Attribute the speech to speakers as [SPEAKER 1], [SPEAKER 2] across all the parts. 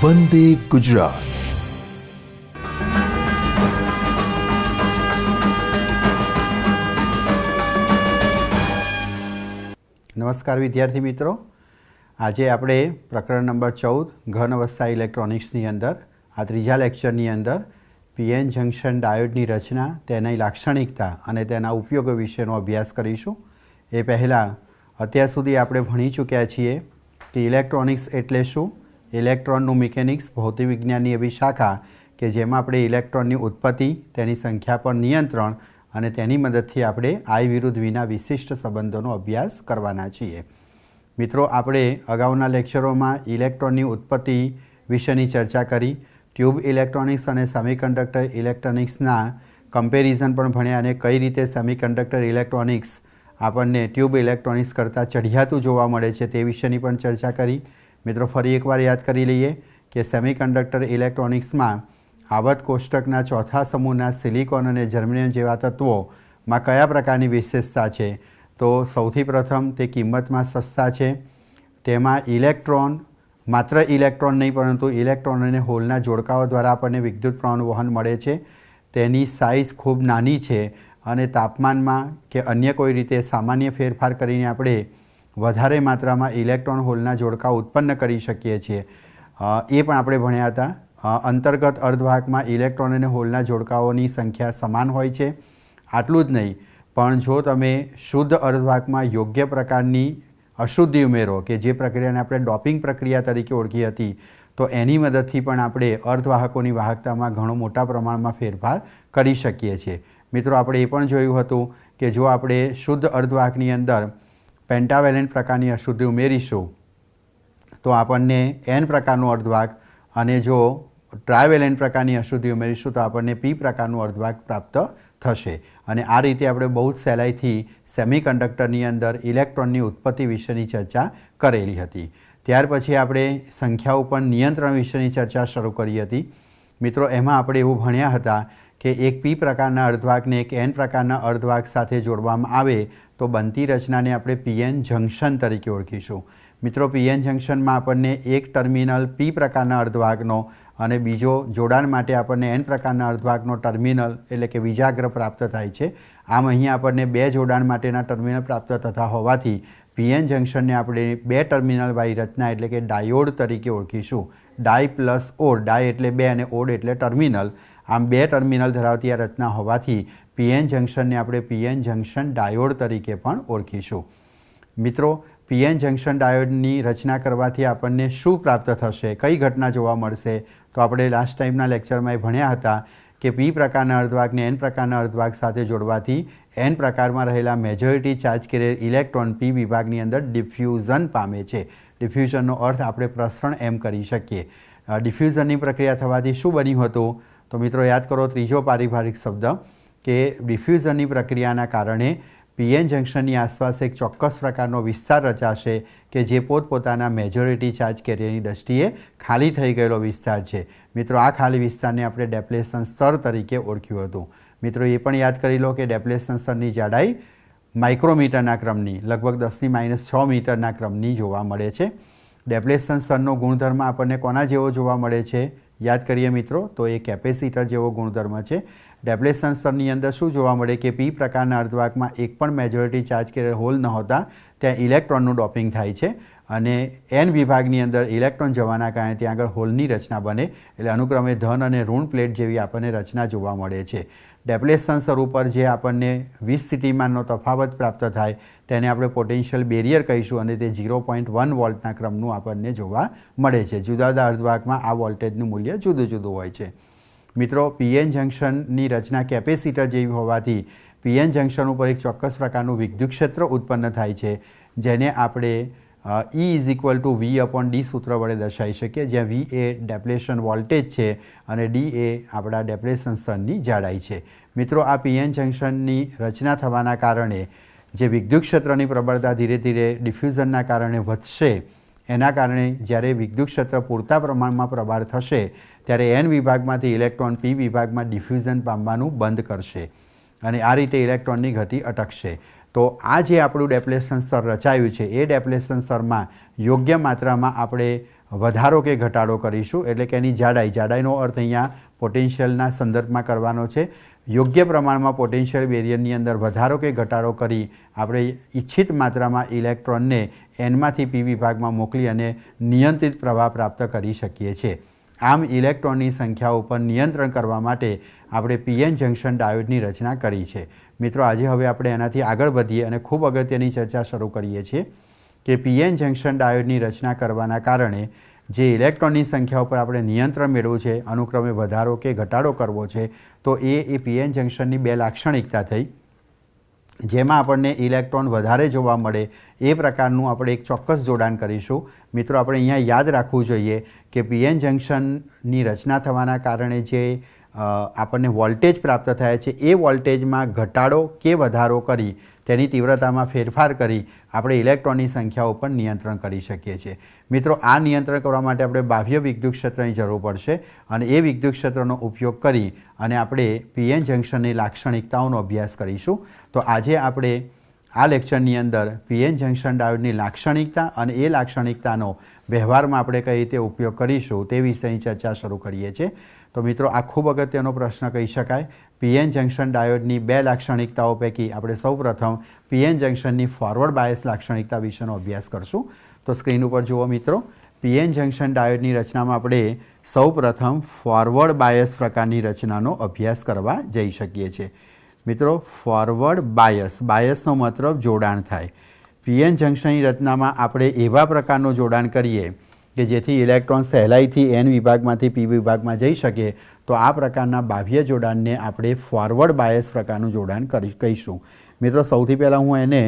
[SPEAKER 1] વંદે ગુજરાત।
[SPEAKER 2] નમસ્કાર વિદ્યાર્થી મિત્રો, આજે આપણે પ્રકરણ નંબર 14 ઘન અવસ્થા ઇલેક્ટ્રોનિક્સની અંદર આ ત્રીજા લેક્ચરની અંદર પીએન જંક્શન ડાયોડની રચના, તેની લાક્ષણિકતા અને તેના ઉપયોગો વિશેનો અભ્યાસ કરીશું। એ પહેલાં અત્યાર સુધી આપણે ભણી ચૂક્યા છીએ કે ઇલેક્ટ્રોનિક્સ એટલે શું, ઇલેક્ટ્રોનનું મિકેનિક્સ, ભૌતિક વિજ્ઞાનની એવી શાખા કે જેમાં આપણે ઇલેક્ટ્રોનની ઉત્પત્તિ, તેની સંખ્યા પર નિયંત્રણ અને તેની મદદથી આપણે આય વિરુદ્ધ વિના વિશિષ્ટ સંબંધોનો અભ્યાસ કરવાના છીએ। મિત્રો, આપણે અગાઉના લેક્ચરોમાં ઇલેક્ટ્રોનની ઉત્પત્તિ વિશેની ચર્ચા કરી, ટ્યુબ ઇલેક્ટ્રોનિક્સ અને સેમિકન્ડક્ટર ઇલેક્ટ્રોનિક્સના કમ્પેરિઝન પણ ભણ્યા અને કઈ રીતે સેમિકન્ડક્ટર ઇલેક્ટ્રોનિક્સ આપણને ટ્યુબ ઇલેક્ટ્રોનિક્સ કરતાં ચઢિયાતું જોવા મળે છે તે વિશેની પણ ચર્ચા કરી। મિત્રો, ફરી એકવાર યાદ કરી લઈએ કે સેમિકન્ડક્ટર ઇલેક્ટ્રોનિક્સમાં આવત કોષ્ટકના ચોથા સમૂહના સિલિકોન અને જર્મેનિયમ જેવા તત્વોમાં કયા પ્રકારની વિશેષતા છે? તો સૌથી પ્રથમ તે કિંમતમાં સસ્તા છે, તેમાં ઇલેક્ટ્રોન, માત્ર ઇલેક્ટ્રોન નહીં પરંતુ ઇલેક્ટ્રોન અને હોલના જોડકાઓ દ્વારા આપણને વિદ્યુત પ્રવાહનું વહન મળે છે, તેની સાઇઝ ખૂબ નાની છે અને તાપમાનમાં કે અન્ય કોઈ રીતે સામાન્ય ફેરફાર કરીને આપણે વધારે માત્રામાં ઇલેક્ટ્રોન હોલના જોડકાઓ ઉત્પન્ન કરી શકીએ છીએ, એ પણ આપણે ભણ્યા હતા। અંતર્ગત અર્ધવાહકમાં ઇલેક્ટ્રોન અને હોલના જોડકાઓની સંખ્યા સમાન હોય છે। આટલું જ નહીં, પણ જો તમે શુદ્ધ અર્ધવાહકમાં યોગ્ય પ્રકારની અશુદ્ધિ ઉમેરો કે જે પ્રક્રિયાને આપણે ડોપિંગ પ્રક્રિયા તરીકે ઓળખી હતી, તો એની મદદથી પણ આપણે અર્ધવાહકોની વાહકતામાં ઘણો મોટા પ્રમાણમાં ફેરફાર કરી શકીએ છીએ। મિત્રો, આપણે એ પણ જોયું હતું કે જો આપણે શુદ્ધ અર્ધવાહકની અંદર પેન્ટાવેલેન્ટ પ્રકારની અશુદ્ધિ ઉમેરીશું તો આપણને એન પ્રકારનું અર્ધવાહક, અને જો ટ્રાયવેલેન્ટ પ્રકારની અશુદ્ધિ ઉમેરીશું તો આપણને પી પ્રકારનું અર્ધવાહક પ્રાપ્ત થશે। અને આ રીતે આપણે બહુ જ સહેલાઈથી સેમિકન્ડક્ટરની અંદર ઇલેક્ટ્રોનની ઉત્પત્તિ વિશેની ચર્ચા કરેલી હતી। ત્યાર પછી આપણે સંખ્યા ઉપર નિયંત્રણ વિશેની ચર્ચા શરૂ કરી હતી। મિત્રો, એમાં આપણે એવું ભણ્યા હતા કે એક પી પ્રકારના અર્ધવાહકને એક એન પ્રકારના અર્ધવાહક સાથે જોડવામાં આવે તો બનતી રચનાને આપણે પીએન જંક્શન તરીકે ઓળખીશું। મિત્રો, પીએન જંક્શનમાં આપણને એક ટર્મિનલ પી પ્રકારના અર્ધવાહકનો અને બીજો જોડાણ માટે આપણને એન પ્રકારના અર્ધવાહકનો ટર્મિનલ એટલે કે વિજાગ્ર પ્રાપ્ત થાય છે। આમ અહીંયા આપણને બે જોડાણ માટેના ટર્મિનલ પ્રાપ્ત થતા હોવાથી પીએન જંક્શનને આપણે બે ટર્મિનલ વાળી રચના એટલે કે ડાયોડ તરીકે ઓળખીશું। ડાય પ્લસ ઓડ, ડાય એટલે બે અને ઓડ એટલે ટર્મિનલ, આમ બે ટર્મિનલ ધરાવતી આ રચના હોવાથી પીએન જંક્શનને આપણે પીએન જંક્શન ડાયોડ તરીકે પણ ઓળખીશું। મિત્રો, પીએન જંક્શન ડાયોડની રચના કરવાથી આપણને શું પ્રાપ્ત થશે, કઈ ઘટના જોવા મળશે? તો આપણે લાસ્ટ ટાઈમના લેક્ચરમાં એ ભણ્યા હતા કે પી પ્રકારના અર્ધવાહકને એન પ્રકારના અર્ધવાહક સાથે જોડવાથી એન પ્રકારમાં રહેલા મેજોરિટી ચાર્જ કરેલ ઇલેક્ટ્રોન પી વિભાગની અંદર ડિફ્યુઝન પામે છે। ડિફ્યુઝનનો અર્થ આપણે પ્રસરણ એમ કરી શકીએ। ડિફ્યુઝનની પ્રક્રિયા થવાથી શું બન્યું હતું? તો મિત્રો, યાદ કરો ત્રીજો પારિભાષિક શબ્દ કે ડિફ્યુઝનની પ્રક્રિયાના કારણે પીએન જંક્શનની આસપાસ એક ચોક્કસ પ્રકારનો વિસ્તાર રચાશે કે જે પોતપોતાના મેજોરિટી ચાર્જ કેરિયરની દ્રષ્ટિએ ખાલી થઈ ગયેલો વિસ્તાર છે। મિત્રો, આ ખાલી વિસ્તારને આપણે ડેપ્લેશન સ્તર તરીકે ઓળખ્યું હતું। મિત્રો, એ પણ યાદ કરી લો કે ડેપ્લેશન સ્તરની જાડાઈ માઇક્રોમીટરના ક્રમની, લગભગ 10⁻⁶ મીટરના ક્રમની જોવા મળે છે। ડેપ્લેશન સ્તરનો ગુણધર્મ આપણને કોના જેવો જોવા મળે છે? યાદ કરીએ મિત્રો, તો એ કેપેસિટર જેવો ગુણધર્મ છે। ડેપ્લેશન સ્તરની અંદર શું જોવા મળે કે પી પ્રકારના અર્ધવાહકમાં એક પણ મેજોરિટી ચાર્જ કરેલ હોલ ન હોતા ત્યાં ઇલેક્ટ્રોનનું ડોપિંગ થાય છે અને એન વિભાગની અંદર ઇલેક્ટ્રોન જવાના કારણે ત્યાં આગળ હોલની રચના બને, એટલે અનુક્રમે ધન અને ઋણ પ્લેટ જેવી આપણને રચના જોવા મળે છે। ડેપ્લેશન સ્તર ઉપર જે આપણને 20 સ્થિતિમાનનો તફાવત પ્રાપ્ત થાય તેને આપણે પોટેન્શિયલ બેરિયર કહીશું અને તે 0.1 વોલ્ટના ક્રમનું આપણને જોવા મળે છે। જુદા જુદા અર્ધવાહકમાં આ વોલ્ટેજનું મૂલ્ય જુદું જુદું હોય છે। મિત્રો, પીએન જંક્શનની રચના કેપેસિટર જેવી હોવાથી પીએન જંક્શન ઉપર એક ચોક્કસ પ્રકારનું વિદ્યુત ક્ષેત્ર ઉત્પન્ન થાય છે, જેને આપણે E=V/D સૂત્ર વડે દર્શાવી શકીએ, જ્યાં V એ ડેપ્લેશન વોલ્ટેજ છે અને D એ આપણા ડેપ્લેશન સ્તરની જાડાઈ છે। મિત્રો, આ પીએન જંક્શનની રચના થવાના કારણે જે વિદ્યુત ક્ષેત્રની પ્રબળતા ધીરે ધીરે ડિફ્યુઝનના કારણે વધશે, એના કારણે જ્યારે વિદ્યુત ક્ષેત્ર પૂરતા પ્રમાણમાં પ્રબાળ થશે ત્યારે એન વિભાગમાંથી ઇલેક્ટ્રોન પી વિભાગમાં ડિફ્યુઝન પામવાનું બંધ કરશે અને આ રીતે ઇલેક્ટ્રોનની ગતિ અટકશે। તો આ જે આપણું ડેપ્લેશન સ્તર રચાયું છે એ ડેપ્લેશન સ્તરમાં યોગ્ય માત્રામાં આપણે વધારો કે ઘટાડો કરીશું, એટલે કે એની જાડાઈનો અર્થ અહીંયા પોટેન્શિયલના સંદર્ભમાં કરવાનો છે. યોગ્ય પ્રમાણમાં પોટેન્શિયલ બેરિયરની અંદર વધારો કે ઘટાડો કરી આપણે ઇચ્છિત માત્રામાં ઇલેક્ટ્રોનને એનમાંથી પી વિભાગમાં મોકલી અને નિયંત્રિત પ્રવાહ પ્રાપ્ત કરી શકીએ છીએ. આમ ઇલેક્ટ્રોનની સંખ્યા ઉપર નિયંત્રણ કરવા માટે આપણે પીએન જંક્શન ડાયોડની રચના કરી છે. મિત્રો, આજે હવે આપણે એનાથી આગળ વધીએ અને ખૂબ અગત્યની ચર્ચા શરૂ કરીએ છીએ કે પીએન જંક્શન ડાયોડની રચના કરવાના કારણે જે ઇલેક્ટ્રોનની સંખ્યા ઉપર આપણે નિયંત્રણ મેળવવું છે, અનુક્રમે વધારો કે ઘટાડો કરવો છે, તો એ પીએન જંક્શનની બે લાક્ષણિકતા થઈ. જેમાં આપણને ઇલેક્ટ્રોન વધારે જોવા મળે એ પ્રકારનું આપણે એક ચોક્કસ જોડાણ કરીશું. મિત્રો, આપણે અહીંયા યાદ રાખવું જોઈએ કે પીએન જંક્શનની રચના થવાના કારણે જે આપણને વોલ્ટેજ પ્રાપ્ત થાય છે એ વોલ્ટેજમાં ઘટાડો કે વધારો કરી તેની તીવ્રતામાં ફેરફાર કરી આપણે ઇલેક્ટ્રોનની સંખ્યા ઉપર નિયંત્રણ કરી શકીએ છીએ. મિત્રો, આ નિયંત્રણ કરવા માટે આપણે બાહ્ય વિદ્યુત ક્ષેત્રની જરૂર પડશે અને એ વિદ્યુત ક્ષેત્રનો ઉપયોગ કરી અને આપણે પીએન જંક્શનની લાક્ષણિકતાઓનો અભ્યાસ કરીશું. તો આજે આપણે આ લેક્ચરની અંદર પીએન જંક્શન ડાયોડની લાક્ષણિકતા અને એ લાક્ષણિકતાનો વ્યવહારમાં આપણે કઈ રીતે ઉપયોગ કરીશું તે વિષયની ચર્ચા શરૂ કરીએ છીએ. તો મિત્રો, આ ખૂબ અગત્યનો પ્રશ્ન કહી શકાય. પીએન જંક્શન ડાયોડની બે લાક્ષણિકતાઓ પૈકી આપણે સૌપ્રથમ પીએન જંક્શનની ફોરવર્ડ બાયસ લાક્ષણિકતા વિશેનો અભ્યાસ કરશું. તો સ્ક્રીન ઉપર જુઓ મિત્રો, પીએન જંક્શન ડાયોડની રચનામાં આપણે સૌપ્રથમ ફોરવર્ડ બાયસ પ્રકારની રચનાનો અભ્યાસ કરવા જઈ શકીએ છીએ. મિત્રો, ફોરવર્ડ બાયસનો મતલબ જોડાણ થાય. પીએન જંક્શનની રચનામાં આપણે એવા પ્રકારનું જોડાણ કરીએ કે જેથી ઇલેક્ટ્રોન સહેલાઈથી એન વિભાગમાંથી પી વિભાગમાં જઈ શકે, તો આ પ્રકારના બાહ્ય જોડાણને આપણે ફોરવર્ડ બાયસ પ્રકારનું જોડાણ કહીશું. મિત્રો, સૌથી પહેલાં હું એને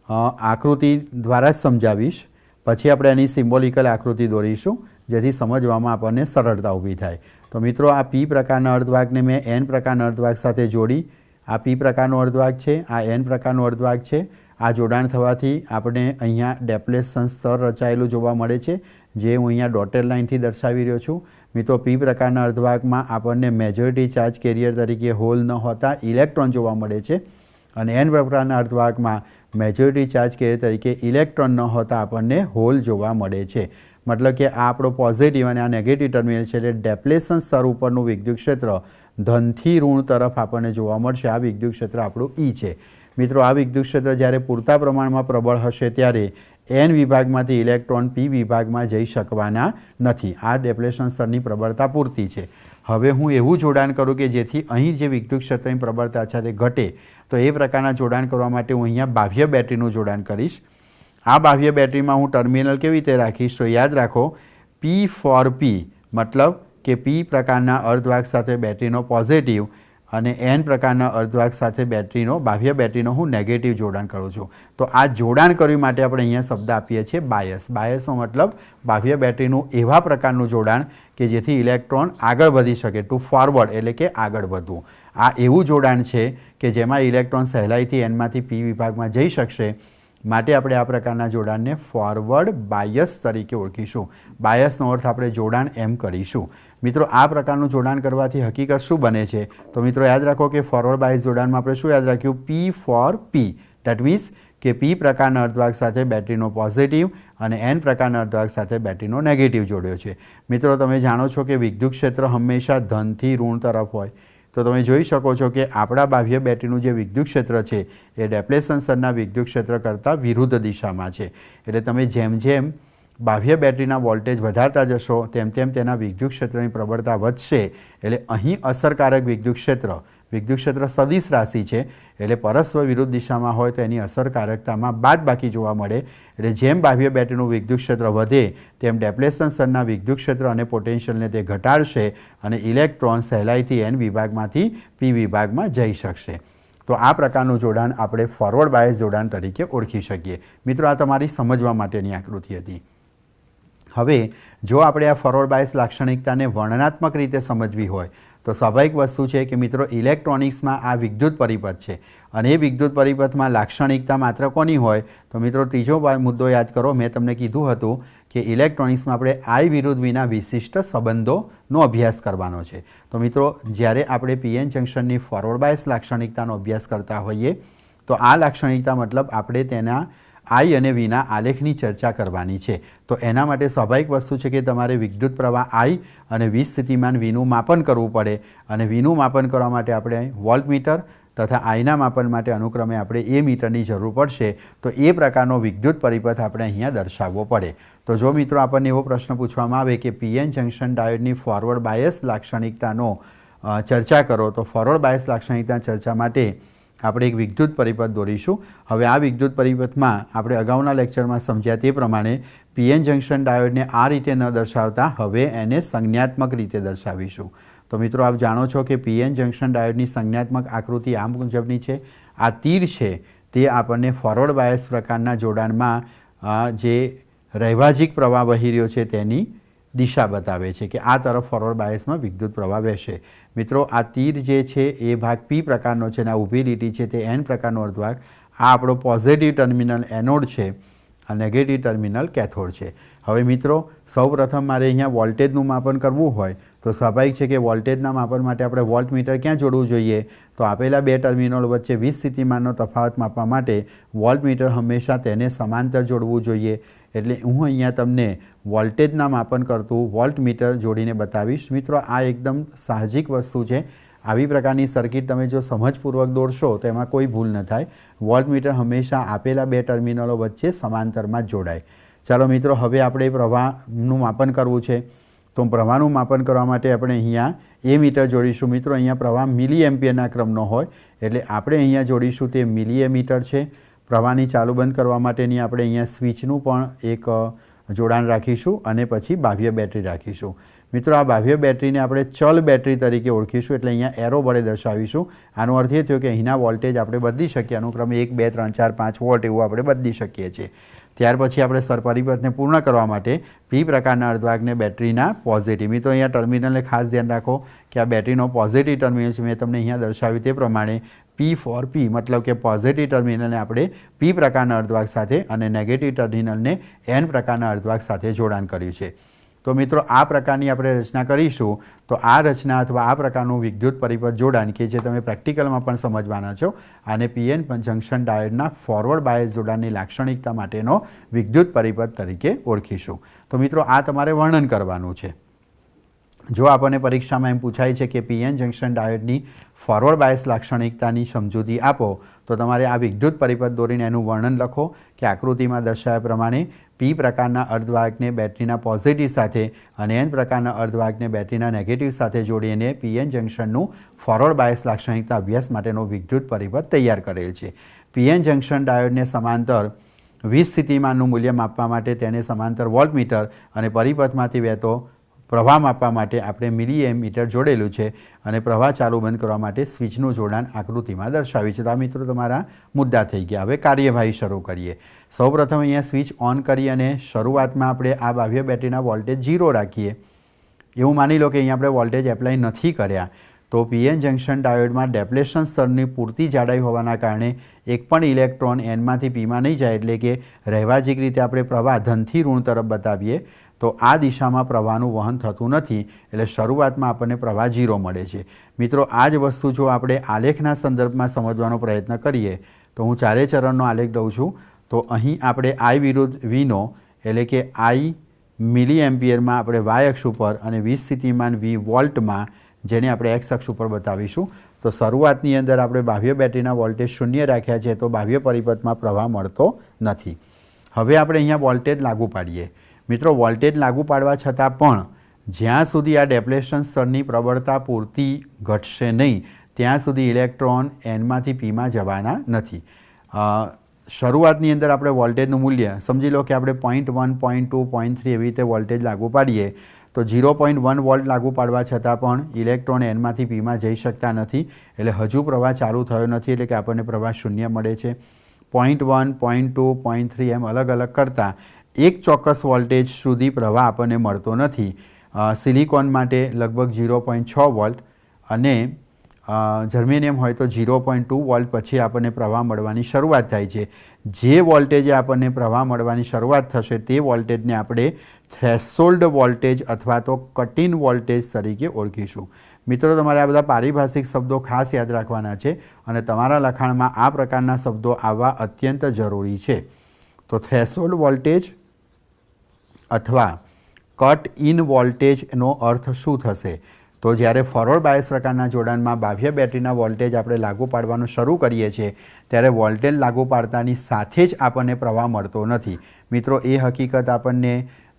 [SPEAKER 2] આકૃતિ દ્વારા જ સમજાવીશ, પછી આપણે એની સિમ્બોલિકલ આકૃતિ દોરીશું જેથી સમજવામાં આપણને સરળતા ઊભી થાય. તો મિત્રો, આ પી પ્રકારના અર્ધવાહકને મેં એન પ્રકારના અર્ધવાહક સાથે જોડી. આ પી પ્રકારનો અર્ધવાહક છે, આ એન પ્રકારનો અર્ધવાહક છે. આ જોડાણ થવાથી આપણે અહીંયા ડેપ્લેશન સ્તર રચાયેલું જોવા મળે છે, જે હું અહીંયા ડોટેડ લાઇનથી દર્શાવી રહ્યો છું. મિત્રો, પી પ્રકારના અર્ધવાહકમાં આપણને મેજોરિટી ચાર્જ કેરિયર તરીકે હોલ ન હોતા ઇલેક્ટ્રોન જોવા મળે છે અને એન પ્રકારના અર્ધવાહકમાં મેજોરિટી ચાર્જ કેરિયર તરીકે ઇલેક્ટ્રોન ન હોતા આપણને હોલ જોવા મળે છે. મતલબ કે આ આપણો પોઝિટિવ અને આ નેગેટિવ ટર્મિનલ છે, એટલે ડેપ્લેશન સ્તર ઉપરનું વિદ્યુત ક્ષેત્ર ધનથી ઋણ તરફ આપણને જોવા મળશે. આ વિદ્યુત ક્ષેત્ર આપણું ઈ છે. મિત્રો, આ વિદ્યુત ક્ષેત્ર જ્યારે પૂરતા પ્રમાણમાં પ્રબળ હશે ત્યારે એન વિભાગમાંથી ઇલેક્ટ્રોન પી વિભાગમાં જઈ શકવાના નથી. આ ડેપ્લેશન સ્તરની પ્રબળતા પૂરતી છે. હવે હું એવું જોડાણ કરું કે જેથી અહીં જે વિદ્યુત ક્ષેત્રની પ્રબળતા છે તે ઘટે, તો એ પ્રકારના જોડાણ કરવા માટે હું અહીંયા બાહ્ય બેટરીનું જોડાણ કરીશ. આ બાહ્ય બેટરીમાં હું ટર્મિનલ કેવી રીતે રાખીશ? તો યાદ રાખો, પી ફોર પી મતલબ કે પી પ્રકારના અર્ધવાહક સાથે બેટરીનો પોઝિટિવ અને એન પ્રકારના અર્ધવાહક સાથે બાહ્ય બેટરીનો હું નેગેટિવ જોડાણ કરું છું. તો આ જોડાણ કર્યું માટે આપણે અહીંયા શબ્દ આપીએ છીએ બાયસ. બાયસનો મતલબ બાહ્ય બેટરીનું એવા પ્રકારનું જોડાણ કે જેથી ઇલેક્ટ્રોન આગળ વધી શકે, ટુ ફોરવર્ડ એટલે કે આગળ વધવું. આ એવું જોડાણ છે કે જેમાં ઇલેક્ટ્રોન સહેલાઈથી એનમાંથી પી વિભાગમાં જઈ શકશે. માટે આપણે આ પ્રકારના જોડાણને ફોરવર્ડ બાયસ તરીકે ઓળખીશું. બાયસનો અર્થ આપણે જોડાણ એમ કરીશું. મિત્રો, આ પ્રકારનું જોડાણ કરવાથી હકીકત શું બને છે? તો મિત્રો, યાદ રાખો કે ફોરવર્ડ બાયસ જોડાણમાં આપણે શું યાદ રાખ્યું? P four P. That means કે પી પ્રકારના અર્ધવાહક સાથે બેટરીનો પોઝિટિવ અને એન પ્રકારના અર્ધવાહક સાથે બેટરીનો નેગેટિવ જોડ્યો છે. મિત્રો, તમે જાણો છો કે વિદ્યુત ક્ષેત્ર હંમેશા ધનથી ઋણ તરફ હોય. તો તમે જોઈ શકો છો કે આપણા બાહ્ય બેટરીનું જે વિદ્યુત ક્ષેત્ર છે એ ડેપ્લેશન સ્તરના વિદ્યુત ક્ષેત્ર કરતાં વિરુદ્ધ દિશામાં છે. એટલે તમે જેમ જેમ બાહ્ય બેટરીના વોલ્ટેજ વધારતા જશો તેમ તેમ તેના વિદ્યુત ક્ષેત્રની પ્રબળતા વધશે. એટલે અહીં અસરકારક વિદ્યુત ક્ષેત્ર સદિશ રાશિ છે, એટલે પરસ્પર વિરુદ્ધ દિશામાં હોય તો એની અસરકારકતામાં બાદબાકી જોવા મળે. એટલે જેમ બાહ્ય બેટરીનું વિદ્યુત ક્ષેત્ર વધે તેમ ડેપ્લેશન સ્તરના વિદ્યુત ક્ષેત્ર અને પોટેન્શિયલને તે ઘટાડશે અને ઇલેક્ટ્રોન સહેલાઈથી એન વિભાગમાંથી પી વિભાગમાં જઈ શકશે. તો આ પ્રકારનું જોડાણ આપણે ફોરવર્ડ બાયસ જોડાણ તરીકે ઓળખી શકીએ. મિત્રો, આ તમારી સમજવા માટેની આકૃતિ હતી. હવે જો આપણે આ ફોરવર્ડ બાયસ લાક્ષણિકતાને વર્ણનાત્મક રીતે સમજવી હોય તો સ્વાભાવિક વસ્તુ છે કે મિત્રો, ઇલેક્ટ્રોનિક્સમાં આ વિદ્યુત પરિપથ છે અને એ વિદ્યુત પરિપથમાં લાક્ષણિકતા માત્ર કોની હોય? તો મિત્રો, ત્રીજો મુદ્દો યાદ કરો. મેં તમને કીધું હતું કે ઇલેક્ટ્રોનિક્સમાં આપણે આઈ વિરુદ્ધ વિના વિશિષ્ટ સંબંધોનો અભ્યાસ કરવાનો છે. તો મિત્રો, જ્યારે આપણે પીએન જંક્શનની ફોરવર્ડ બાયસ લાક્ષણિકતાનો અભ્યાસ કરતા હોઈએ તો આ લાક્ષણિકતા મતલબ આપણે તેના આઈ અને વીના આલેખની ચર્ચા કરવાની છે। તો એના માટે સ્વાભાવિક વસ્તુ છે કે તમારે વિદ્યુત પ્રવાહ આઈ અને વીજ સ્થિતિમાન વીનું માપન કરવું પડે અને વીનું માપન કરવા માટે આપણે વોલ્ટમીટર તથા આઈના માપન માટે અનુક્રમે આપણે એ મીટરની જરૂર પડશે। તો એ પ્રકારનો વિદ્યુત પરિપથ આપણે અહીંયા દર્શાવવો પડે। તો જો મિત્રો આપણને એવો પ્રશ્ન પૂછવામાં આવે કે પીએન જંક્શન ડાયોડની ફોરવર્ડ બાયસ લાક્ષણિકતાનો ચર્ચા કરો, તો ફોરવર્ડ બાયસ લાક્ષણિકતા ચર્ચા માટે આપણે એક વિદ્યુત પરિપથ દોરીશું। હવે આ વિદ્યુત પરિપથમાં આપણે અગાઉના લેક્ચરમાં સમજ્યા તે પ્રમાણે પીએન જંક્શન ડાયોડને આ રીતે ન દર્શાવતા હવે એને સંજ્ઞાત્મક રીતે દર્શાવીશું। તો મિત્રો આપ જાણો છો કે પીએન જંક્શન ડાયોડની સંજ્ઞાત્મક આકૃતિ આ મુજબની છે। આ તીર છે તે આપણને ફોરવર્ડ બાયસ પ્રકારના જોડાણમાં જે રૈવાજિક પ્રવાહ વહી રહ્યો છે તેની દિશા બતાવે છે કે આ તરફ ફોરવર્ડ બાયસમાં વિદ્યુત પ્રવાહ વહેશે। મિત્રો આ તીર જે છે એ ભાગ પી પ્રકારનો છે અને આ ઊભી લીટી છે તે એન પ્રકારનો અર્ધભાગ, આ આપણો પોઝિટિવ ટર્મિનલ એનોડ છે, આ નેગેટિવ ટર્મિનલ કેથોડ છે। હવે મિત્રો સૌપ્રથમ મારે અહીંયા વોલ્ટેજનું માપન કરવું હોય તો સ્વાભાવિક છે કે વોલ્ટેજના માપન માટે આપણે વોલ્ટમીટર ક્યાં જોડવું જોઈએ? તો આપેલા બે ટર્મિનલ વચ્ચે વીજ સ્થિતિમાનનો તફાવત માપવા માટે વોલ્ટમીટર હંમેશા તેને સમાંતર જોડવું જોઈએ। એટલે હું અહીંયા તમને વોલ્ટેજના માપન કરતું વોલ્ટમીટર જોડીને બતાવીશ। મિત્રો આ એકદમ સાહજિક વસ્તુ છે। આવી પ્રકારની સર્કિટ તમે જો સમજપૂર્વક દોરશો તો એમાં કોઈ ભૂલ ન થાય। વોલ્ટમીટર હંમેશા આપેલા બે ટર્મિનલો વચ્ચે સમાંતરમાં જ જોડાય। ચાલો મિત્રો હવે આપણે પ્રવાહનું માપન કરવું છે। તો પ્રવાહનું માપન કરવા માટે આપણે અહીંયા એ મીટર જોડીશું। મિત્રો અહીંયા પ્રવાહ મિલી એમ્પિયરના ક્રમનો હોય એટલે આપણે અહીંયા જોડીશું તે મિલી મીટર છે। પ્રવાહની ચાલુ બંધ કરવા માટેની આપણે અહીંયા સ્વિચનું પણ એક જોડાણ રાખીશું અને પછી બાહ્ય બેટરી રાખીશું। મિત્રો આ બાહ્ય બેટરીને આપણે ચલ બેટરી તરીકે ઓળખીશું એટલે અહીંયા એરો વડે દર્શાવીશું। આનો અર્થ એ થયો કે અહીંના વોલ્ટેજ આપણે બદલી શકીએ, અનુક્રમે 1, 2, 3, 4, 5 વોલ્ટ એવું આપણે બદલી શકીએ છીએ। ત્યાર પછી આપણે પરિપથને પૂર્ણ કરવા માટે પી પ્રકારના અર્ધવાહકને બેટરીના પોઝિટિવ, મિત્રો અહીંયા ટર્મિનલને ખાસ ધ્યાન રાખો કે આ બેટરીનો પોઝિટિવ ટર્મિનલ છે। મેં તમને અહીંયા દર્શાવ્યું તે પ્રમાણે પી ફોર પી મતલબ કે પોઝિટિવ ટર્મિનલને આપણે પી પ્રકારના અર્ધવાહક સાથે અને નેગેટિવ ટર્મિનલને એન પ્રકારના અર્ધવાહક સાથે જોડાણ કર્યું છે। તો મિત્રો આ પ્રકારની આપણે રચના કરીશું। તો આ રચના અથવા આ પ્રકારનું વિદ્યુત પરિપથ જોડાણ કે જે તમે પ્રેક્ટિકલમાં પણ સમજવાના છો, આને પીએન જંક્શન ડાયોડના ફોરવર્ડ બાયસ જોડાણની લાક્ષણિકતા માટેનો વિદ્યુત પરિપથ તરીકે ઓળખીશું। તો મિત્રો આ તમારે વર્ણન કરવાનું છે। જો આપણને પરીક્ષામાં એમ પૂછાય છે કે પીએન જંક્શન ડાયોડની ફોરવર્ડ બાયસ લાક્ષણિકતાની સમજૂતી આપો તો તમારે આ વિદ્યુત પરિપથ દોરીને એનું વર્ણન લખો કે આકૃતિમાં દર્શાવ્યા પ્રમાણે પી પ્રકારના અર્ધવાહકને બેટરીના પોઝિટિવ સાથે અને એન પ્રકારના અર્ધવાહકને બેટરીના નેગેટિવ સાથે જોડીને પીએન જંક્શનનું ફોરવર્ડ બાયસ લાક્ષણિકતા અભ્યાસ માટેનો વિદ્યુત પરિપથ તૈયાર કરેલ છે। પીએન જંક્શન ડાયોડને સમાંતર વીજ સ્થિતિમાનનું મૂલ્ય માપવા માટે તેને સમાંતર વોલ્ટમીટર અને પરિપથમાંથી વહેતો પ્રવાહ માપવા માટે આપણે મિલી મીટર જોડેલું છે અને પ્રવાહ ચાલુ બંધ કરવા માટે સ્વિચનું જોડાણ આકૃતિમાં દર્શાવ્યું છે। તો આ મિત્રો તમારા મુદ્દા થઈ ગયા। હવે કાર્યવાહી શરૂ કરીએ। સૌપ્રથમ અહીંયા સ્વિચ ઓન કરી અને શરૂઆતમાં આપણે આ બાહ્ય બેટરીના વોલ્ટેજ 0 રાખીએ। એવું માની લો કે અહીંયા આપણે વોલ્ટેજ એપ્લાય નથી કર્યા તો પીએન જંક્શન ડાયોડમાં ડેપ્લેશન સ્તરની પૂરતી જાડાઈ હોવાના કારણે એક પણ ઇલેક્ટ્રોન એનમાંથી પીમાં નહીં જાય, એટલે કે રહેવાજિક રીતે આપણે પ્રવાહ ધનથી ઋણ તરફ બતાવીએ તો આ દિશામાં પ્રવાહનું વહન થતું નથી એટલે શરૂઆતમાં આપણને પ્રવાહ 0 મળે છે। મિત્રો આ જ વસ્તુ જો આપણે આલેખના સંદર્ભમાં સમજવાનો પ્રયત્ન કરીએ તો હું ચારે ચરણનો આલેખ દઉં છું। તો અહીં આપણે આઈ વિરુદ્ધ વીનો એટલે કે આઈ મિલી એમ્પિયરમાં આપણે વાય અક્ષ ઉપર અને વીજ સ્થિતિમાન વી વોલ્ટમાં જેને આપણે એક્સ અક્ષ ઉપર બતાવીશું। તો શરૂઆતની અંદર આપણે બાહ્ય બેટરીના વોલ્ટેજ 0 રાખ્યા છે તો બાહ્ય પરિપથમાં પ્રવાહ મળતો નથી। હવે આપણે અહીંયા વોલ્ટેજ લાગુ પાડીએ। મિત્રો વોલ્ટેજ લાગુ પાડવા છતાં પણ જ્યાં સુધી આ ડેપ્લેશન સ્તરની પ્રબળતા પૂરતી ઘટશે નહીં ત્યાં સુધી ઇલેક્ટ્રોન એનમાંથી પીમાં જવાના નથી। શરૂઆતની અંદર આપણે વોલ્ટેજનું મૂલ્ય સમજી લો કે આપણે 0.1, 0.2, 0.3 એવી રીતે વોલ્ટેજ લાગુ પાડીએ તો 0.1 વોલ્ટ લાગુ પાડવા છતાં પણ ઇલેક્ટ્રોન એનમાંથી પીમાં જઈ શકતા નથી એટલે હજુ પ્રવાહ ચાલુ થયો નથી એટલે કે આપણને પ્રવાહ 0 મળે છે। 0.1, 0.2, 0.3 એમ અલગ અલગ કરતાં એક ચોક્કસ વોલ્ટેજ સુધી પ્રવાહ આપણને મળતો નથી। સિલિકોન માટે લગભગ 0.6 વોલ્ટ અને જર્મેનિયમ હોય તો 0.2 વોલ્ટ પછી આપણને પ્રવાહ મળવાની શરૂઆત થાય છે। જે વોલ્ટેજે આપણને પ્રવાહ મળવાની શરૂઆત થશે તે વોલ્ટેજને આપણે થ્રેશોલ્ડ વોલ્ટેજ અથવા તો કટ ઇન વોલ્ટેજ તરીકે ઓળખીશું। મિત્રો તમારે આ બધા પારિભાષિક શબ્દો ખાસ યાદ રાખવાના છે અને તમારા લખાણમાં આ પ્રકારના શબ્દો આવવા અત્યંત જરૂરી છે। તો થ્રેશોલ્ડ વોલ્ટેજ અથવા કટ ઇન વોલ્ટેજનો અર્થ શું થશે? તો જ્યારે ફોરવર્ડ બાયસ પ્રકારના જોડાણમાં બાહ્ય બેટરીના વોલ્ટેજ આપણે લાગુ પાડવાનું શરૂ કરીએ છીએ ત્યારે વોલ્ટેજ લાગુ પાડતાની સાથે જ આપણને પ્રવાહ મળતો નથી. મિત્રો, એ હકીકત આપણને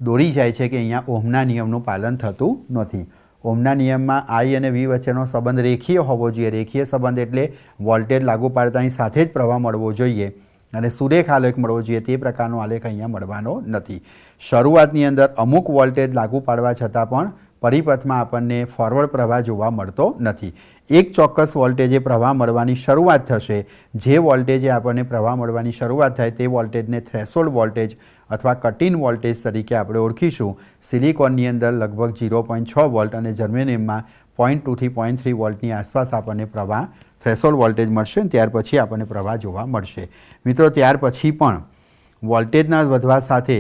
[SPEAKER 2] દોરી જાય છે કે અહીંયા ઓહમના નિયમનું પાલન થતું નથી. ઓહમના નિયમમાં I અને V વચ્ચેનો સંબંધ રેખીય હોવો જોઈએ. રેખીય સંબંધ એટલે વોલ્ટેજ લાગુ પાડતાની સાથે જ પ્રવાહ મળવો જોઈએ અને સુરેખ આલેખ મળવો જોઈએ. તે પ્રકારનો આલેખ અહીંયા મળવાનો નથી. શરૂઆતની અંદર અમુક વોલ્ટેજ લાગુ પાડવા છતાં પણ પરિપથમાં આપણને ફોરવર્ડ પ્રવાહ જોવા મળતો નથી. એક ચોક્કસ વોલ્ટેજે પ્રવાહ મળવાની શરૂઆત થશે. જે વોલ્ટેજે આપણને પ્રવાહ મળવાની શરૂઆત થાય તે વોલ્ટેજને થ્રેશોલ્ડ વોલ્ટેજ અથવા કટ-ઇન વોલ્ટેજ તરીકે આપણે ઓળખીશું. સિલિકોનની અંદર લગભગ 0.6 વોલ્ટ અને જર્મેનિયમમાં 0.2 થી 0.3 વોલ્ટની આસપાસ આપણને પ્રવાહ થ્રેશોલ્ડ વોલ્ટેજ મળશે. ત્યાર પછી આપણને પ્રવાહ જોવા મળશે. મિત્રો, ત્યાર પછી પણ વોલ્ટેજના વધવા સાથે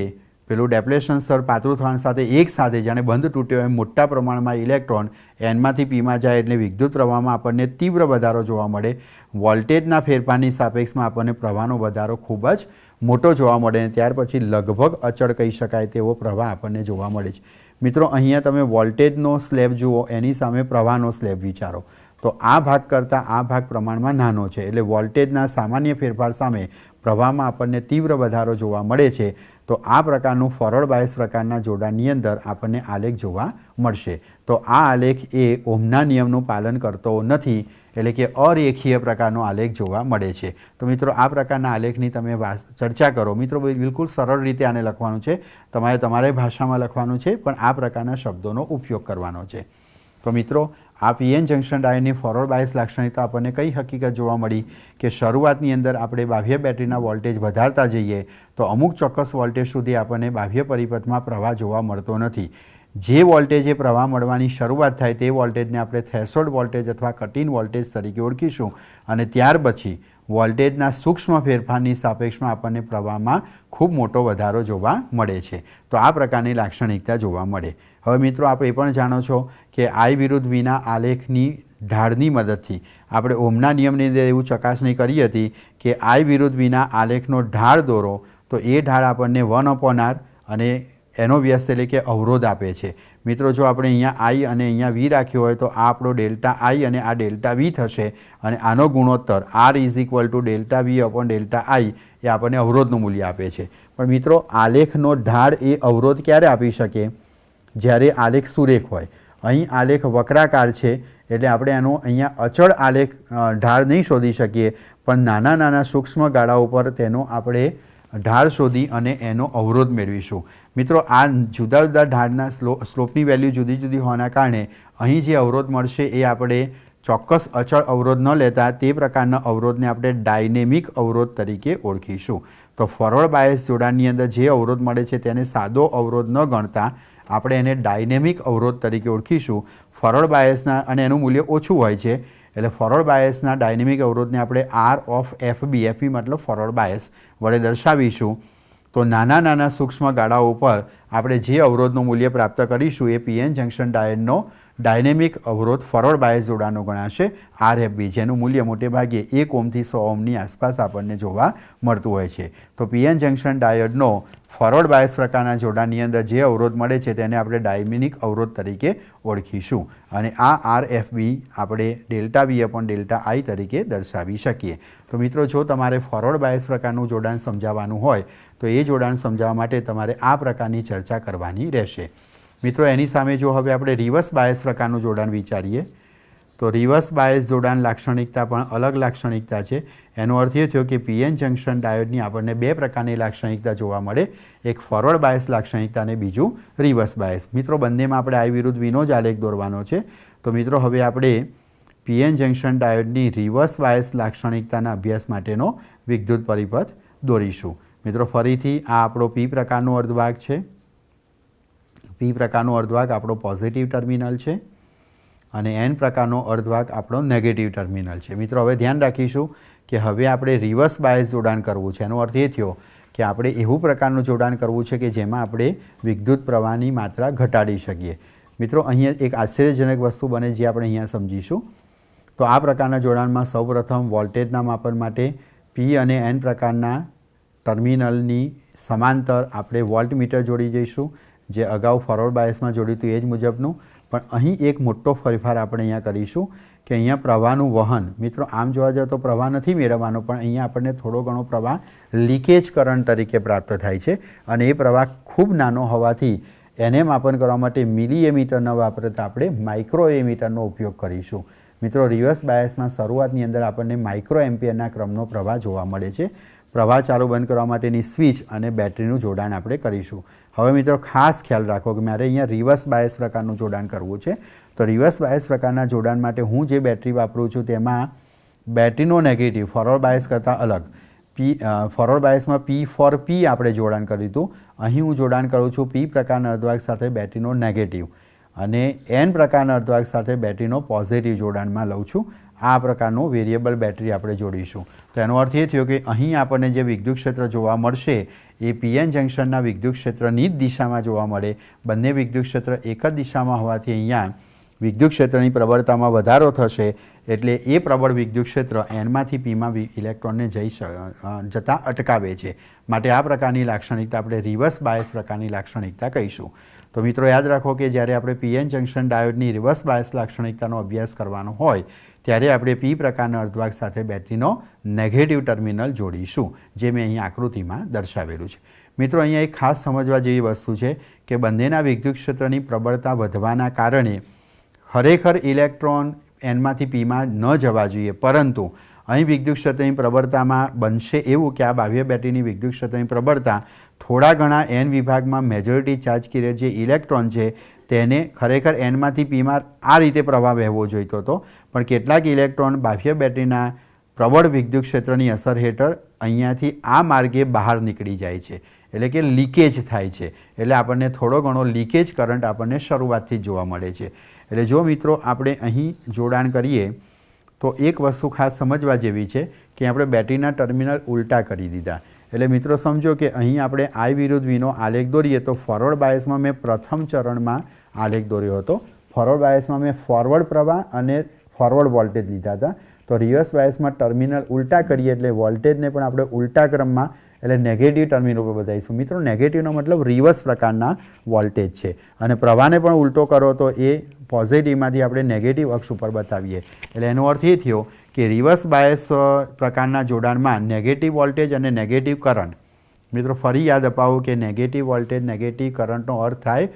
[SPEAKER 2] પેલું ડેપ્લેશન સ્તર પાતળું થવાની સાથે એક સાથે જાણે બંધ તૂટ્યો એમ મોટા પ્રમાણમાં ઇલેક્ટ્રોન Nમાંથી Pમાં જાય એટલે વિદ્યુત પ્રવાહમાં આપણને તીવ્ર વધારો જોવા મળે. વોલ્ટેજના ફેરફારની સાપેક્ષમાં આપણને પ્રવાહનો વધારો ખૂબ જ મોટો જોવા મળે અને ત્યાર પછી લગભગ અચળ કહી શકાય તેવો પ્રવાહ આપણને જોવા મળે છે. મિત્રો, અહીંયા તમે વોલ્ટેજનો સ્લેબ જુઓ, એની સામે પ્રવાહનો સ્લેબ વિચારો તો આ ભાગ કરતાં આ ભાગ પ્રમાણમાં નાનો છે. એટલે વોલ્ટેજના સામાન્ય ફેરફાર સામે પ્રવાહમાં આપણને તીવ્ર વધારો જોવા મળે છે. તો આ પ્રકારનું ફોરવર્ડ બાયસ પ્રકારના જોડાણની અંદર આપણને આલેખ જોવા મળશે. તો આ આલેખ એ ઓહમના નિયમનું પાલન કરતો નથી, એટલે કે અરેખીય પ્રકારનો આલેખ જોવા મળે છે. તો મિત્રો, આ પ્રકારના આલેખની તમે ચર્ચા કરો. મિત્રો, બિલકુલ સરળ રીતે આને લખવાનું છે. તમારે ભાષામાં લખવાનું છે, પણ આ પ્રકારના શબ્દોનો ઉપયોગ કરવાનો છે. તો મિત્રો, આ PN જંક્શન ડાયોડની ફોરવર્ડ બાયસ લાક્ષણિકતા આપણને કઈ હકીકત જોવા મળી કે શરૂઆતની અંદર આપણે બાહ્ય બેટરીના વોલ્ટેજ વધારતા જઈએ તો અમુક ચોક્કસ વોલ્ટેજ સુધી આપણને બાહ્ય પરિપથમાં પ્રવાહ જોવા મળતો નથી. જે વોલ્ટેજે પ્રવાહ મળવાની શરૂઆત થાય તે વોલ્ટેજને આપણે થ્રેશોલ્ડ વોલ્ટેજ અથવા કટ-ઇન વોલ્ટેજ તરીકે ઓળખીશું અને ત્યાર પછી વોલ્ટેજના સૂક્ષ્મ ફેરફારની સાપેક્ષમાં આપણને પ્રવાહમાં ખૂબ મોટો વધારો જોવા મળે છે. તો આ પ્રકારની લાક્ષણિકતા જોવા મળે. હવે મિત્રો, આપ એ પણ જાણો છો કે I વિરુદ્ધ Vના આલેખની ઢાળની મદદથી આપણે ઓહમના નિયમની અંદર એવું ચકાસણી કરી હતી કે I વિરુદ્ધ Vના આલેખનો ઢાળ દોરો તો એ ઢાળ આપણને 1/r અને એનો વ્યસ્ત એટલે કે અવરોધ આપે છે. મિત્રો, જો આપણે અહીંયા I અને અહીંયા V રાખ્યો હોય તો આ આપણો ડેલ્ટા I અને આ ડેલ્ટા V થશે અને આનો ગુણોત્તર R = ડેલ્ટા V/ડેલ્ટા I એ આપણને અવરોધનું મૂલ્ય આપે છે. પણ મિત્રો, આલેખનો ઢાળ એ અવરોધ ક્યારે આપી શકે? જ્યારે આલેખ સુરેખ હોય. અહીં આલેખ વક્રાકાર છે એટલે આપણે આનો અહીંયા અચળ આલેખ ઢાળ નહીં શોધી શકીએ, પણ નાના નાના સૂક્ષ્મ ગાળા ઉપર તેનો આપણે ઢાળ શોધી અને એનો અવરોધ મેળવીશું. મિત્રો, આ જુદા જુદા ઢાળના સ્લોપની વેલ્યુ જુદી જુદી હોવાના કારણે અહીં જે અવરોધ મળશે એ આપણે ચોક્કસ અચળ અવરોધ ન લેતા તે પ્રકારના અવરોધને આપણે ડાયનેમિક અવરોધ તરીકે ઓળખીશું. તો ફોરવર્ડ બાયસ જોડાણની અંદર જે અવરોધ મળે છે તેને સાદો અવરોધ ન ગણતા આપણે એને ડાયનેમિક અવરોધ તરીકે ઓળખીશું. ફોરવર્ડ બાયસના અને એનું મૂલ્ય ઓછું હોય છે એટલે ફોરવર્ડ બાયસના ડાયનેમિક અવરોધને આપણે R(FB) FB મતલબ ફોરવર્ડ બાયસ વડે દર્શાવીશું. તો નાના નાના સૂક્ષ્મ ગાળાઓ ઉપર આપણે જે અવરોધનું મૂલ્ય પ્રાપ્ત કરીશું એ PN જંક્શન ડાયોડનો ડાયનેમિક અવરોધ ફોરવર્ડ બાયસ જોડાણનો ગણાશે RFB, જેનું મૂલ્ય મોટે ભાગે 1 ઓહમથી 100 ઓહમની આસપાસ આપણને જોવા મળતું હોય છે. તો PN જંક્શન ડાયોડનો ફોરવર્ડ બાયસ પ્રકારના જોડાણની અંદર જે અવરોધ મળે છે તેને આપણે ડાયનેમિક અવરોધ તરીકે ઓળખીશું અને આ RFB આપણે ડેલ્ટા V/ડેલ્ટા I તરીકે દર્શાવી શકીએ. તો મિત્રો, જો તમારે ફોરવર્ડ બાયસ પ્રકારનું જોડાણ સમજાવવાનું હોય તો એ જોડાણ સમજાવવા માટે તમારે આ પ્રકારની ચર્ચા કરવાની રહેશે. મિત્રો, એની સામે જો હવે આપણે રિવર્સ બાયસ પ્રકારનું જોડાણ વિચારીએ તો રિવર્સ બાયસ જોડાણ લાક્ષણિકતા પણ અલગ લાક્ષણિકતા છે. એનો અર્થ એ થયો કે PN જંક્શન ડાયોડની આપણને બે પ્રકારની લાક્ષણિકતા જોવા મળે, એક ફોરવર્ડ બાયસ લાક્ષણિકતા અને બીજું રિવર્સ બાયસ. મિત્રો, બંનેમાં આપણે I વિરુદ્ધ Vનો જ આલેખ દોરવાનો છે. તો મિત્રો, હવે આપણે PN જંક્શન ડાયોડની રિવર્સ બાયસ લાક્ષણિકતાના અભ્યાસ માટેનો વિદ્યુત પરિપથ દોરીશું. મિત્રો, ફરીથી આ આપણો P પ્રકારનો અર્ધભાગ છે. P પ્રકારનો અર્ધભાગ આપણો પોઝિટિવ ટર્મિનલ છે અને N પ્રકારનો અર્ધભાગ આપણો નેગેટિવ ટર્મિનલ છે. મિત્રો, હવે ધ્યાન રાખીશું કે હવે આપણે રિવર્સ બાયસ જોડાણ કરવું છે. એનો અર્થ એ થયો કે આપણે એવું પ્રકારનું જોડાણ કરવું છે કે જેમાં આપણે વિદ્યુત પ્રવાહની માત્રા ઘટાડી શકીએ. મિત્રો, અહીંયા એક આશ્ચર્યજનક વસ્તુ બને જે આપણે અહીંયા સમજીશું. તો આ પ્રકારના જોડાણમાં સૌપ્રથમ વોલ્ટેજના માપન માટે P અને N પ્રકારના ટર્મિનલની સમાંતર આપણે વોલ્ટમીટર જોડી જઈશું, જે અગાઉ ફોરવર્ડ બાયસમાં જોડ્યું હતું એ જ મુજબનું. પણ અહીં એક મોટો ફેરફાર આપણે અહીંયા કરીશું કે અહીંયા પ્રવાહનું વહન, મિત્રો આમ જોવા જાવ તો પ્રવાહ નથી મેળવવાનો, પણ અહીંયા આપણને થોડો ઘણો પ્રવાહ લીકેજ કરંટ તરીકે પ્રાપ્ત થાય છે. અને એ પ્રવાહ ખૂબ નાનો હોવાથી એને માપન કરવા માટે મિલી એમીટર ન વાપરતા આપણે માઇક્રો એમીટરનો ઉપયોગ કરીશું. મિત્રો રિવર્સ બાયસમાં શરૂઆતની અંદર આપણને માઇક્રો એમ્પિયરના ક્રમનો પ્રવાહ જોવા મળે છે. પ્રવાહ ચાલુ બંધ કરવા માટેની સ્વિચ અને બેટરીનું જોડાણ આપણે કરીશું. હવે મિત્રો ખાસ ખ્યાલ રાખો કે મારે અહીંયા રિવર્સ બાયસ પ્રકારનું જોડાણ કરવું છે. તો રિવર્સ બાયસ પ્રકારના જોડાણ માટે હું જે બેટરી વાપરું છું તેમાં બેટરીનો નેગેટિવ ફોરવર્ડ બાયસ કરતાં અલગ ફોરવર્ડ બાયસમાં P4P આપણે જોડાણ કર્યું હતું. અહીં હું જોડાણ કરું છું P પ્રકારના અર્ધવાહક સાથે બેટરીનો નેગેટિવ અને N પ્રકારના અર્ધવાહક સાથે બેટરીનો પોઝિટિવ જોડાણમાં લઉં છું. આ પ્રકારનું વેરિયેબલ બેટરી આપણે જોડીશું. તો એનો અર્થ એ થયો કે અહીં આપણને જે વિદ્યુત ક્ષેત્ર જોવા મળશે એ PN જંકશનના વિદ્યુત ક્ષેત્રની જ દિશામાં જોવા મળે. બંને વિદ્યુત ક્ષેત્ર એક જ દિશામાં હોવાથી અહીંયા વિદ્યુત ક્ષેત્રની પ્રબળતામાં વધારો થશે, એટલે એ પ્રબળ વિદ્યુત ક્ષેત્ર Nમાંથી Pમાં ઇલેક્ટ્રોનને જતા અટકાવે છે. માટે આ પ્રકારની લાક્ષણિકતા આપણે રિવર્સ બાયસ પ્રકારની લાક્ષણિકતા કહીશું. તો મિત્રો યાદ રાખો કે જ્યારે આપણે PN જંકશન ડાયોડની રિવર્સ બાયસ લાક્ષણિકતાનો અભ્યાસ કરવાનો હોય ત્યારે આપણે P પ્રકારના અર્ધવાહક સાથે બેટરીનો નેગેટિવ ટર્મિનલ જોડીશું, જે મેં અહીં આકૃતિમાં દર્શાવેલું છે. મિત્રો અહીંયા એક ખાસ સમજવા જેવી વસ્તુ છે કે બંનેના વિદ્યુત ક્ષેત્રની પ્રબળતા વધવાના કારણે ખરેખર ઇલેક્ટ્રોન Nમાંથી Pમાં ન જવા જોઈએ, પરંતુ અહીં વિદ્યુત ક્ષેત્રની પ્રબળતામાં બનશે એવું કે આ બાહ્ય બેટરીની વિદ્યુત ક્ષેત્રની પ્રબળતા થોડા ઘણા N વિભાગમાં મેજોરિટી ચાર્જ કેરિયર જે ઇલેક્ટ્રોન છે તેને ખરેખર Nમાંથી Pમાં આ રીતે પ્રવાહ વહેવો જોઈતો હતો, પણ કેટલાક ઇલેક્ટ્રોન બાહ્ય બેટરીના પ્રબળ વિદ્યુત ક્ષેત્રની અસર હેઠળ અહીંયાથી આ માર્ગે બહાર નીકળી જાય છે, એટલે કે લીકેજ થાય છે. એટલે આપણને થોડો ઘણો લીકેજ કરંટ આપણને શરૂઆતથી જ જોવા મળે છે. એટલે જો મિત્રો આપણે અહીં જોડાણ કરીએ તો એક વસ્તુ ખાસ સમજવા જેવી છે કે આપણે બેટરીના ટર્મિનલ ઉલટા કરી દીધા. એટલે મિત્રો સમજો કે અહીં આપણે I વિરુદ્ધ Vનો આલેખ દોરીએ તો ફોરવર્ડ બાયસમાં મેં પ્રથમ ચરણમાં આલેખ દોર્યો હતો. ફોરવર્ડ બાયસમાં મેં ફોરવર્ડ પ્રવાહ અને ફોરવર્ડ વોલ્ટેજ લીધા હતા. તો રિવર્સ બાયસમાં ટર્મિનલ ઉલટા કરીએ એટલે વોલ્ટેજને પણ આપણે ઉલટા ક્રમમાં એટલે નેગેટિવ ટર્મિનલ ઉપર બતાવીશું. મિત્રો નેગેટિવનો મતલબ રિવર્સ પ્રકારના વોલ્ટેજ છે અને પ્રવાહને પણ ઉલટો કરો તો એ પોઝિટિવમાંથી આપણે નેગેટિવ અક્ષ ઉપર બતાવીએ. એટલે એનો અર્થ એ થયો કે રિવર્સ બાયસ પ્રકારના જોડાણમાં નેગેટિવ વોલ્ટેજ અને નેગેટિવ કરંટ. મિત્રો ફરી યાદ અપાવું કે નેગેટિવ વોલ્ટેજ નેગેટિવ કરંટનો અર્થ થાય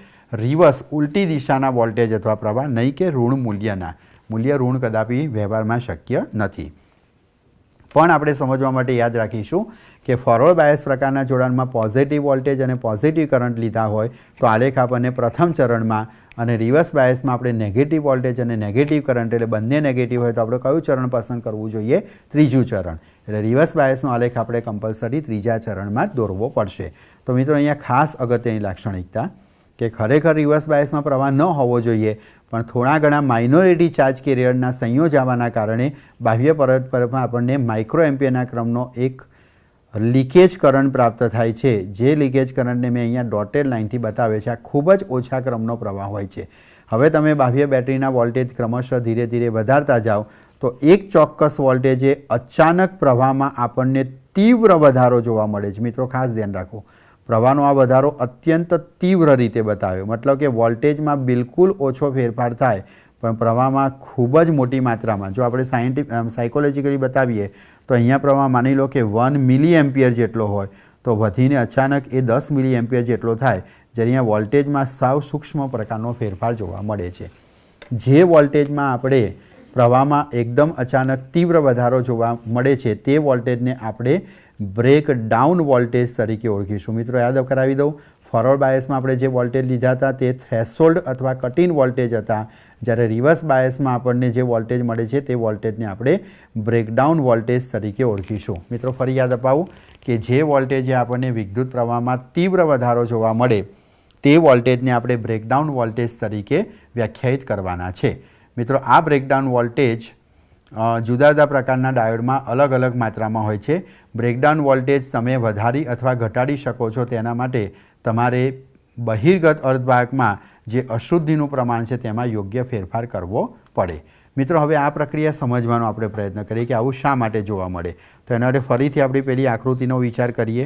[SPEAKER 2] રિવર્સ ઉલટી દિશાના વોલ્ટેજ અથવા પ્રવાહ, નહીં કે ઋણ મૂલ્યના. મૂલ્ય ઋણ કદાપી વ્યવહારમાં શક્ય નથી. પણ આપણે સમજવા માટે યાદ રાખીશું કે ફોરવર્ડ બાયસ પ્રકારના જોડાણમાં પોઝિટિવ વોલ્ટેજ અને પોઝિટિવ કરંટ લીધા હોય તો આલેખ આપણને પ્રથમ ચરણમાં, અને રિવર્સ બાયસમાં આપણે નેગેટિવ વોલ્ટેજ અને નેગેટિવ કરંટ એટલે બંને નેગેટિવ હોય તો આપણે કયું ચરણ પસંદ કરવું જોઈએ? ત્રીજું ચરણ. એટલે રિવર્સ બાયસનો આલેખ આપણે કમ્પલસરી ત્રીજા ચરણમાં જ દોરવો પડશે. તો મિત્રો અહીંયા ખાસ અગત્યની લાક્ષણિકતા કે ખરેખર રિવર્સ બાયસમાં પ્રવાહ ન હોવો જોઈએ, પણ થોડા ઘણા માઇનોરિટી ચાર્જ કેરિયરના સંયોજ આવવાના કારણે બાહ્ય પરસ્પરમાં આપણને માઇક્રો એમ્પિયરના ક્રમનો એક લીકેજ કરંટ પ્રાપ્ત થાય છે. જે લીકેજ કરંટને મેં અહીંયા ડોટેડ લાઇનથી બતાવે છે. આ ખૂબ જ ઓછા ક્રમનો પ્રવાહ હોય છે. હવે તમે બાહ્ય બેટરીના વોલ્ટેજ ક્રમશઃ ધીરે ધીરે વધારતા જાઓ તો એક ચોક્કસ વોલ્ટેજે અચાનક પ્રવાહમાં આપણને તીવ્ર વધારો જોવા મળે છે. મિત્રો ખાસ ધ્યાન રાખો, પ્રવાહનો આ વધારો અત્યંત તીવ્ર રીતે બતાવ્યો, મતલબ કે વોલ્ટેજમાં બિલકુલ ઓછો ફેરફાર થાય પણ પ્રવાહમાં ખૂબ જ મોટી માત્રામાં. જો આપણે સાયકોલોજીકલી બતાવીએ તો અહીંયા પ્રવાહ માની લો કે 1 મિલી એમ્પિયર જેટલો હોય તો વધીને અચાનક એ 10 મિલી એમ્પિયર જેટલો થાય, જ્યારે અહીંયા વોલ્ટેજમાં સાવ સૂક્ષ્મ પ્રકારનો ફેરફાર જોવા મળે છે. જે વોલ્ટેજમાં આપણે પ્રવાહમાં એકદમ અચાનક તીવ્ર વધારો જોવા મળે છે તે વોલ્ટેજને આપણે બ્રેકડાઉન વોલ્ટેજ તરીકે ઓળખીશું. મિત્રો યાદ કરાવી દઉં, ફોરવર્ડ બાયસમાં આપણે જે વોલ્ટેજ લીધા હતા તે થ્રેશોલ્ડ અથવા કટ ઇન વોલ્ટેજ હતા, જ્યારે રિવર્સ બાયસમાં આપણને જે વોલ્ટેજ મળે છે તે વોલ્ટેજને આપણે બ્રેકડાઉન વોલ્ટેજ તરીકે ઓળખીશું. મિત્રો ફરી યાદ અપાવું કે જે વોલ્ટેજે આપણને વિદ્યુત પ્રવાહમાં તીવ્ર વધારો જોવા મળે તે વોલ્ટેજને આપણે બ્રેકડાઉન વોલ્ટેજ તરીકે વ્યાખ્યાયિત કરવાના છે. મિત્રો આ બ્રેકડાઉન વોલ્ટેજ જુદા જુદા પ્રકારના ડાયોડમાં અલગ અલગ માત્રામાં હોય છે. બ્રેકડાઉન વોલ્ટેજ તમે વધારી અથવા ઘટાડી શકો છો, તેના માટે તમારે બહિર્ગત અર્ધવાહકમાં જે અશુદ્ધિનું પ્રમાણ છે તેમાં યોગ્ય ફેરફાર કરવો પડે. મિત્રો હવે આ પ્રક્રિયા સમજવાનો આપણે પ્રયત્ન કરીએ કે આવું શા માટે જોવા મળે. તો એના માટે ફરીથી આપણી પેલી આકૃતિનો વિચાર કરીએ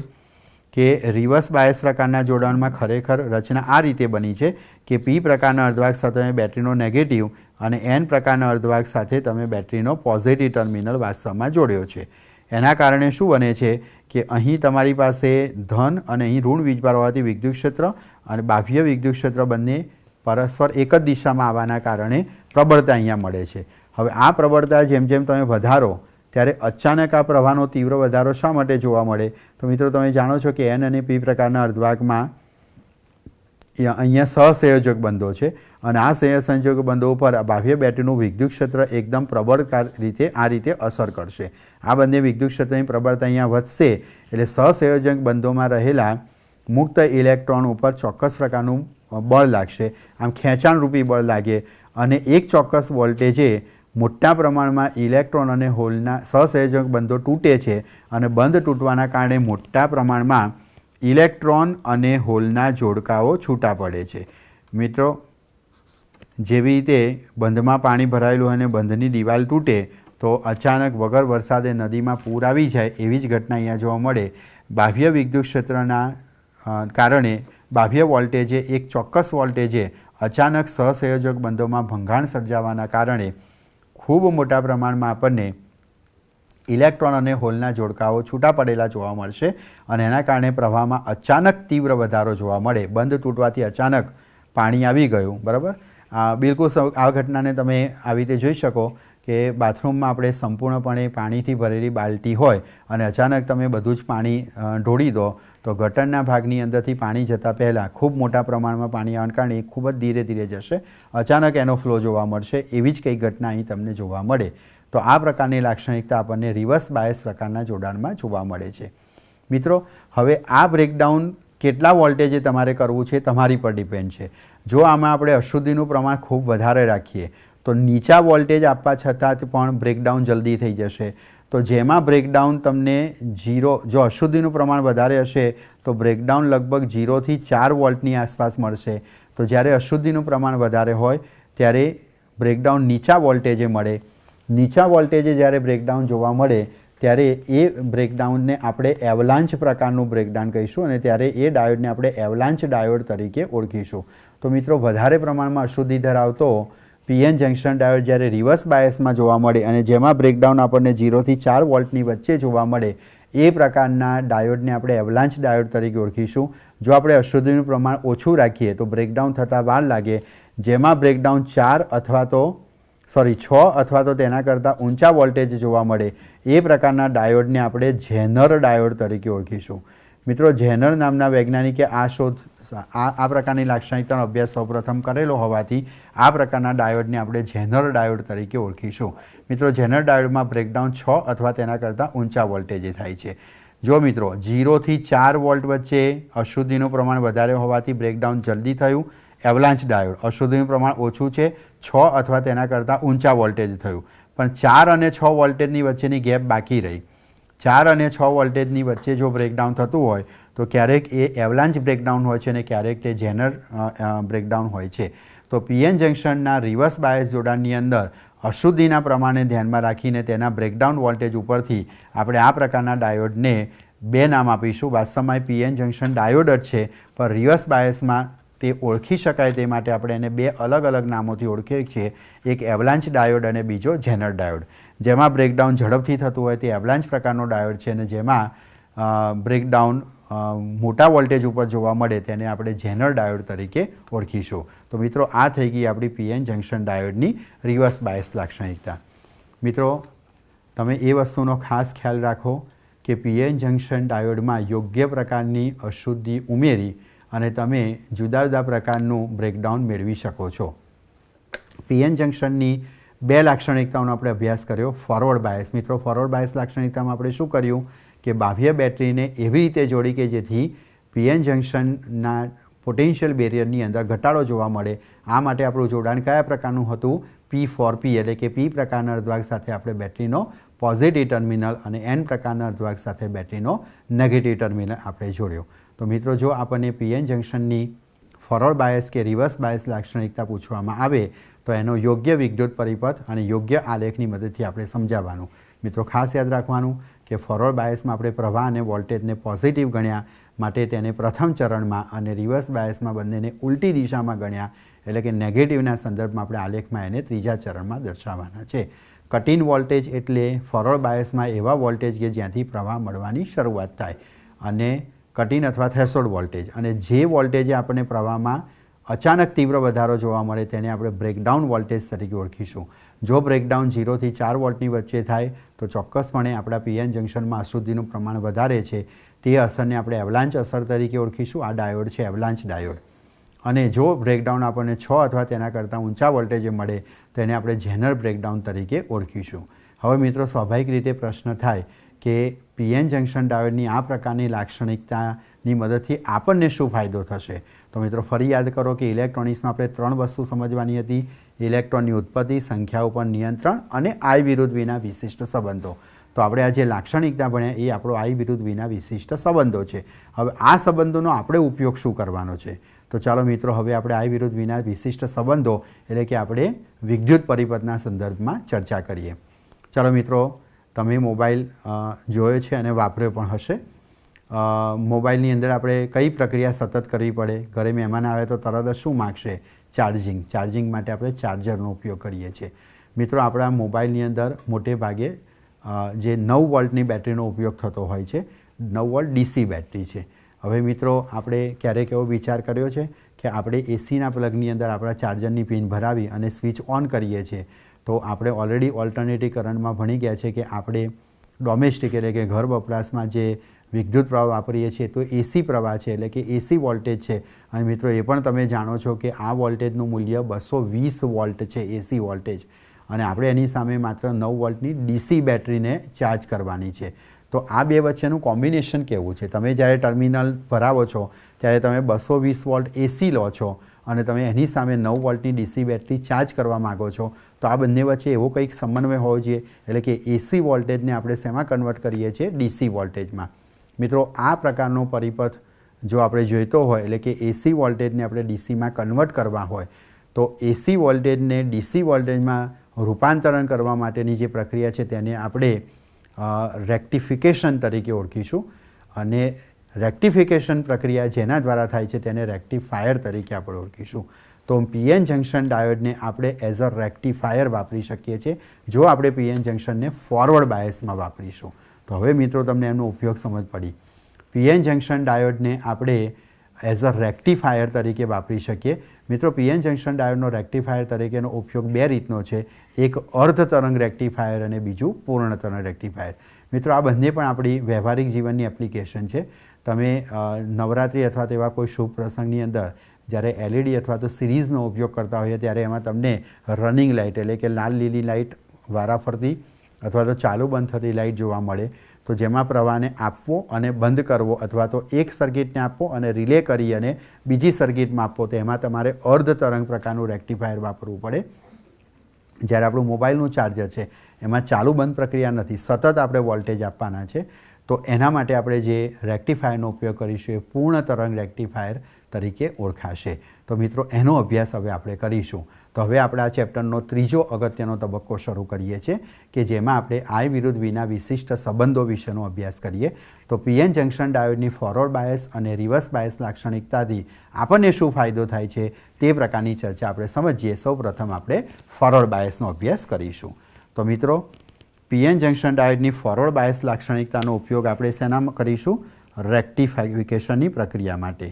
[SPEAKER 2] કે રિવર્સ બાયસ પ્રકારના જોડાણમાં ખરેખર રચના આ રીતે બની છે કે પી પ્રકારના અર્ધવાહક સાથે બેટરીનો નેગેટિવ અને એન પ્રકારના અર્ધવાહક સાથે તમે બેટરીનો પોઝિટિવ ટર્મિનલ વાસ્તવમાં જોડ્યો છે. એના કારણે શું બને છે કે અહીં તમારી પાસે ધન અને અહીં ઋણ વીજભાર હોવાથી વિદ્યુત ક્ષેત્ર અને બાહ્ય વિદ્યુત ક્ષેત્ર બંને પરસ્પર એક જ દિશામાં આવવાના કારણે પ્રબળતા અહીંયા મળે છે. હવે આ પ્રબળતા જેમ જેમ તમે વધારો ત્યારે અચાનક આ પ્રવાહનો તીવ્ર વધારો શા માટે જોવા મળે? તો મિત્રો તમે જાણો છો કે એન અને પી પ્રકારના અર્ધવાહકમાં અહીંયા સહસંયોજક બંધો છે અને આ સહસંયોજક બંધો ઉપર બાહ્ય બેટરીનું વિદ્યુત ક્ષેત્ર એકદમ પ્રબળ રીતે આ રીતે અસર કરશે. આ બંને વિદ્યુત ક્ષેત્રની પ્રબળતા અહીંયા વધશે એટલે સહસંયોજક બંધોમાં રહેલા મુક્ત ઇલેક્ટ્રોન ઉપર ચોક્કસ પ્રકારનું બળ લાગશે. આમ ખેંચાણરૂપી બળ લાગે અને એક ચોક્કસ વોલ્ટેજે મોટા પ્રમાણમાં ઇલેક્ટ્રોન અને હોલના સહસંયોજક બંધો તૂટે છે અને બંધ તૂટવાના કારણે મોટા પ્રમાણમાં ઇલેક્ટ્રોન અને હોલના જોડકાઓ છૂટા પડે છે. મિત્રો જેવી રીતે બંધમાં પાણી ભરાયેલું અને બંધની દિવાલ તૂટે તો અચાનક વગર વરસાદે નદીમાં પૂર આવી જાય એવી જ ઘટના અહીંયા જોવા મળે. બાહ્ય વિદ્યુત ક્ષેત્રના કારણે બાહ્ય વોલ્ટેજે એક ચોક્કસ વોલ્ટેજે અચાનક સહસંયોજક બંધોમાં ભંગાણ સર્જાવાના કારણે ખૂબ મોટા પ્રમાણમાં આપણને ઇલેક્ટ્રોન અને હોલના જોડકાઓ છૂટા પડેલા જોવા મળશે અને એના કારણે પ્રવાહમાં અચાનક તીવ્ર વધારો જોવા મળે. બંધ તૂટવાથી અચાનક પાણી આવી ગયું, બરાબર. બિલકુલ આ ઘટનાને તમે આવી રીતે જોઈ શકો કે બાથરૂમમાં આપણે સંપૂર્ણપણે પાણીથી ભરેલી બાલટી હોય અને અચાનક તમે બધું જ પાણી ઢોળી દો તો ગટરના ભાગની અંદરથી પાણી જતાં પહેલાં ખૂબ મોટા પ્રમાણમાં પાણી આવવાના કારણે ખૂબ જ ધીરે ધીરે જશે, અચાનક એનો ફ્લો જોવા મળશે. એવી જ કંઈક ઘટના અહીં તમને જોવા મળે. તો આ પ્રકારની લાક્ષણિકતા આપણને રિવર્સ બાયસ પ્રકારના જોડાણમાં જોવા મળે છે. મિત્રો હવે આ બ્રેકડાઉન કેટલા વોલ્ટેજે તમારે કરવું છે તમારી પર ડિપેન્ડ છે. જો આમાં આપણે અશુદ્ધિનું પ્રમાણ ખૂબ વધારે રાખીએ તો નીચા વોલ્ટેજ આપવા છતાં પણ બ્રેકડાઉન જલ્દી થઈ જશે. તો જેમાં બ્રેકડાઉન તમને 0, જો અશુદ્ધિનું પ્રમાણ વધારે હશે તો બ્રેકડાઉન લગભગ 0 થી 4 વોલ્ટની આસપાસ મળશે. તો જ્યારે અશુદ્ધિનું પ્રમાણ વધારે હોય ત્યારે બ્રેકડાઉન નીચા વોલ્ટેજે મળે. નીચા વોલ્ટેજે જ્યારે બ્રેકડાઉન જોવા મળે ત્યારે એ બ્રેકડાઉનને આપણે એવલાન્ચ પ્રકારનું બ્રેકડાઉન કહીશું અને ત્યારે એ ડાયોડને આપણે એવલાન્ચ ડાયોડ તરીકે ઓળખીશું. તો મિત્રો વધારે પ્રમાણમાં અશુદ્ધિ ધરાવતો પીએન જંકશન ડાયોડ જ્યારે રિવર્સ બાયસમાં જોવા મળે અને જેમાં બ્રેકડાઉન આપણને 0 થી 4 વોલ્ટની વચ્ચે જોવા મળે એ પ્રકારના ડાયોડને આપણે એવલાન્ચ ડાયોડ તરીકે ઓળખીશું. જો આપણે અશુદ્ધિનું પ્રમાણ ઓછું રાખીએ તો બ્રેકડાઉન થતાં વાર લાગે. જેમાં બ્રેકડાઉન 6 અથવા તો તેના કરતાં ઊંચા વોલ્ટેજ જોવા મળે એ પ્રકારના ડાયોડને આપણે જેનર ડાયોડ તરીકે ઓળખીશું. મિત્રો જેનર નામના વૈજ્ઞાનિકે આ પ્રકારની લાક્ષણિકતાનો અભ્યાસ સૌપ્રથમ કરેલો હોવાથી આ પ્રકારના ડાયોડને આપણે જેનર ડાયોડ તરીકે ઓળખીશું. મિત્રો જેનર ડાયોડમાં બ્રેકડાઉન 6 અથવા તેના કરતાં ઊંચા વોલ્ટેજે થાય છે. જો મિત્રો 0 થી 4 વોલ્ટ વચ્ચે અશુદ્ધિનું પ્રમાણ વધારે હોવાથી બ્રેકડાઉન જલ્દી થયું. એવલાન્ચ ડાયોડ અશુદ્ધિનું પ્રમાણ ઓછું છે, 6 અથવા તેના કરતાં ઊંચા વોલ્ટેજ થયું, પણ 4 અને 6 વોલ્ટેજની વચ્ચેની ગેપ બાકી રહી. 4 અને 6 વોલ્ટેજની વચ્ચે જો બ્રેકડાઉન થતું હોય તો ક્યારેક એ એવલાન્ચ બ્રેકડાઉન હોય છે અને ક્યારેક તે જેનર બ્રેકડાઉન હોય છે. તો પીએન જંકશનના રિવર્સ બાયસ જોડાણની અંદર અશુદ્ધિના પ્રમાણને ધ્યાનમાં રાખીને તેના બ્રેકડાઉન વોલ્ટેજ ઉપરથી આપણે આ પ્રકારના ડાયોડને 2 નામ આપીશું. વાસ્તવમાં પીએન જંકશન ડાયોડ જ છે પણ રિવર્સ બાયસમાં તે ઓળખી શકાય તે માટે આપણે એને 2 અલગ અલગ નામોથી ઓળખીએ છીએ. એક એવલાન્ચ ડાયોડ અને બીજો જેનર ડાયોડ. જેમાં બ્રેકડાઉન ઝડપથી થતું હોય તે એવલાન્ચ પ્રકારનો ડાયોડ છે અને જેમાં બ્રેકડાઉન મોટા વોલ્ટેજ ઉપર જોવા મળે તેને આપણે જેનર ડાયોડ તરીકે ઓળખીશું. તો મિત્રો આ થઈ ગઈ આપણી પીએન જંકશન ડાયોડની રિવર્સ બાયસ લાક્ષણિકતા. મિત્રો તમે એ વસ્તુનો ખાસ ખ્યાલ રાખો કે પીએન જંકશન ડાયોડમાં યોગ્ય પ્રકારની અશુદ્ધિ ઉમેરી અને તમે જુદા જુદા પ્રકારનું બ્રેકડાઉન મેળવી શકો છો. પીએન જંકશનની 2 લાક્ષણિકતાઓનો આપણે અભ્યાસ કર્યો. Forward bias. મિત્રો ફોરવર્ડ બાયસ લાક્ષણિકતામાં આપણે શું કર્યું કે બાહ્ય બેટરીને એવી રીતે જોડી કે જેથી પીએન જંકશનના પોટેન્શિયલ બેરિયરની અંદર ઘટાડો જોવા મળે. આ માટે આપણું જોડાણ કયા પ્રકારનું હતું? P4P એટલે કે P પ્રકારના અર્ધવાહક સાથે આપણે બેટરીનો પોઝિટિવ ટર્મિનલ અને N પ્રકારના અર્ધવાહક સાથે બેટરીનો નેગેટિવ ટર્મિનલ આપણે જોડ્યો. તો મિત્રો જો આપણને પીએન જંકશનની ફોરવર્ડ બાયસ કે રિવર્સ બાયસ લાક્ષણિકતા પૂછવામાં આવે તો એનો યોગ્ય વિદ્યુત પરિપથ અને યોગ્ય આલેખની મદદથી આપણે સમજાવવાનું. મિત્રો ખાસ યાદ રાખવાનું કે ફોરવર્ડ બાયસમાં આપણે પ્રવાહ અને વોલ્ટેજને પોઝિટિવ ગણ્યા માટે તેને પ્રથમ ચરણમાં અને રિવર્સ બાયસમાં બંનેને ઉલટી દિશામાં ગણ્યા એટલે કે નેગેટિવના સંદર્ભમાં આપણે આલેખમાં એને ત્રીજા ચરણમાં દર્શાવવાના છે. કટ ઇન વોલ્ટેજ એટલે ફોરવર્ડ બાયસમાં એવા વોલ્ટેજ કે જ્યાંથી પ્રવાહ મળવાની શરૂઆત થાય અને કટ ઇન અથવા થ્રેશોલ્ડ વોલ્ટેજ, અને જે વોલ્ટેજે આપણને પ્રવાહમાં અચાનક તીવ્ર વધારો જોવા મળે તેને આપણે બ્રેકડાઉન વોલ્ટેજ તરીકે ઓળખીશું. જો બ્રેકડાઉન 0 થી 4 વોલ્ટની વચ્ચે થાય તો ચોક્કસપણે આપણા પીએન જંક્શનમાં અશુદ્ધિનું પ્રમાણ વધારે છે. તે અસરને આપણે એવલાંચ અસર તરીકે ઓળખીશું. આ ડાયોડ છે એવલાંચ ડાયોડ. અને જો બ્રેકડાઉન આપણને 6 અથવા તેના કરતાં ઊંચા વોલ્ટેજે મળે તો એને આપણે જેનર બ્રેકડાઉન તરીકે ઓળખીશું. હવે મિત્રો સ્વાભાવિક રીતે પ્રશ્ન થાય કે પીએન જંક્શન ડાયોડની આ પ્રકારની લાક્ષણિકતાની મદદથી આપણને શું ફાયદો થશે? તો મિત્રો ફરી યાદ કરો કે ઇલેક્ટ્રોનિક્સમાં આપણે 3 વસ્તુ સમજવાની હતી: ઇલેક્ટ્રોનની ઉત્પત્તિ, સંખ્યા ઉપર નિયંત્રણ અને આઈ વિરુદ્ધ વિના વિશિષ્ટ સંબંધો. તો આપણે આ જે લાક્ષણિકતા ભણ્યા એ આપણો આઈ વિરુદ્ધ વિના વિશિષ્ટ સંબંધો છે. હવે આ સંબંધોનો આપણે ઉપયોગ શું કરવાનો છે? તો ચાલો મિત્રો હવે આપણે આઈ વિરુદ્ધ વિના વિશિષ્ટ સંબંધો એટલે કે આપણે વિદ્યુત પરિપથના સંદર્ભમાં ચર્ચા કરીએ. ચાલો મિત્રો, તમે મોબાઈલ જોયો છે અને વાપર્યો પણ હશે. મોબાઈલની અંદર આપણે કઈ પ્રક્રિયા સતત કરવી પડે? ઘરે મહેમાન આવે તો તરત જ શું માગશે? ચાર્જિંગ. ચાર્જિંગ માટે આપણે ચાર્જરનો ઉપયોગ કરીએ છીએ. મિત્રો આપણા મોબાઈલની અંદર મોટે ભાગે જે 9 વોલ્ટની બેટરીનો ઉપયોગ થતો હોય છે. 9 વોલ્ટ ડીસી બેટરી છે. હવે મિત્રો આપણે ક્યારેક એવો વિચાર કર્યો છે કે આપણે એસીના પ્લગની અંદર આપણા ચાર્જરની પિન ભરાવી અને સ્વિચ ઓન કરીએ છીએ તો આપણે ઓલરેડી ઓલ્ટરનેટિવ કરંટમાં ભણી ગયા છે કે આપણે ડોમેસ્ટિક એટલે કે ઘર વપરાશમાં જે વિદ્યુત પ્રવાહ વાપરીએ છીએ તો એસી પ્રવાહ છે એટલે કે એસી વોલ્ટેજ છે. અને મિત્રો એ પણ તમે જાણો છો કે આ વોલ્ટેજનું મૂલ્ય 220 વોલ્ટ છે, એસી વોલ્ટેજ. અને આપણે એની સામે માત્ર 9 વોલ્ટની ડીસી બેટરીને ચાર્જ કરવાની છે. તો આ બે વચ્ચેનું કોમ્બિનેશન કેવું છે? તમે જ્યારે ટર્મિનલ ભરાવો છો ત્યારે તમે 220 વોલ્ટ એસી લો છો અને તમે એની સામે 9 વોલ્ટની ડીસી બેટરી ચાર્જ કરવા માગો છો તો આ બંને વચ્ચે એવો કંઈક સમન્વય હોવો જોઈએ. એટલે કે એસી વોલ્ટેજને આપણે શેમાં કન્વર્ટ કરીએ છીએ? ડીસી વોલ્ટેજમાં. મિત્રો આ પ્રકારનો પરિપથ જો આપણે જોઈતો હોય એટલે કે એસી વોલ્ટેજને આપણે ડીસીમાં કન્વર્ટ કરવા હોય તો એસી વોલ્ટેજને ડીસી વોલ્ટેજમાં રૂપાંતરણ કરવા માટેની જે પ્રક્રિયા છે તેને આપણે રેક્ટિફિકેશન તરીકે ઓળખીશું. અને રેક્ટિફિકેશન પ્રક્રિયા જેના દ્વારા થાય છે તેને રેક્ટિફાયર તરીકે આપણે ઓળખીશું. તો પીએન જંક્શન ડાયોડને આપણે એઝ અ રેક્ટિફાયર વાપરી શકીએ છીએ જો આપણે પીએન જંક્શનને ફોરવર્ડ બાયસમાં વાપરીશું. તો હવે મિત્રો તમને એનો ઉપયોગ સમજ પડી. પીએન જંક્શન ડાયોડને આપણે એઝ અ રેક્ટિફાયર તરીકે વાપરી શકીએ. મિત્રો પીએન જંક્શન ડાયોડનો રેક્ટિફાયર તરીકેનો ઉપયોગ બે રીતનો છે. એક અર્ધ તરંગ રેક્ટિફાયર અને બીજું પૂર્ણ તરંગ રેક્ટિફાયર. મિત્રો આ બંને પણ આપણી વ્યવહારિક જીવનની એપ્લિકેશન છે. તમે નવરાત્રિ અથવા તેવા કોઈ શુભ પ્રસંગની અંદર જ્યારે એલઈડી અથવા તો સિરીઝનો ઉપયોગ કરતા હોઈએ ત્યારે એમાં તમને રનિંગ લાઇટ એટલે કે લાલ લીલી લાઇટ વારાફરતી અથવા તો ચાલુ બંધ થતી લાઇટ જોવા મળે. તો જેમાં પ્રવાહને આપવો અને બંધ કરવો અથવા તો એક સર્કિટને આપવો અને રિલે કરી અને બીજી સર્કિટમાં આપવો તો એમાં તમારે અર્ધ તરંગ પ્રકારનું રેક્ટિફાયર વાપરવું પડે. જ્યારે આપણું મોબાઈલનું ચાર્જર છે એમાં ચાલુ બંધ પ્રક્રિયા નથી, સતત આપણે વોલ્ટેજ આપવાના છે. તો એના માટે આપણે જે રેક્ટિફાયરનો ઉપયોગ કરીશું એ પૂર્ણ તરંગ રેક્ટિફાયર તરીકે ઓળખાશે. તો મિત્રો એનો અભ્યાસ હવે આપણે કરીશું. તો હવે આપણે આ ચેપ્ટરનો ત્રીજો અગત્યનો તબક્કો શરૂ કરીએ છીએ કે જેમાં આપણે આઈ વિરુદ્ધ વિના વિશિષ્ટ સંબંધો વિશેનો અભ્યાસ કરીએ. તો પીએન જંક્શન ડાયોડની ફોરવર્ડ બાયસ અને રિવર્સ બાયસ લાક્ષણિકતાથી આપણને શું ફાયદો થાય છે તે પ્રકારની ચર્ચા આપણે સમજીએ. સૌપ્રથમ આપણે ફોરવર્ડ બાયસનો અભ્યાસ કરીશું. તો મિત્રો પીએન જંક્શન ડાયોડની ફોરવર્ડ બાયસ લાક્ષણિકતાનો ઉપયોગ આપણે શેનામાં કરીશું? રેક્ટિફિકેશનની પ્રક્રિયા માટે.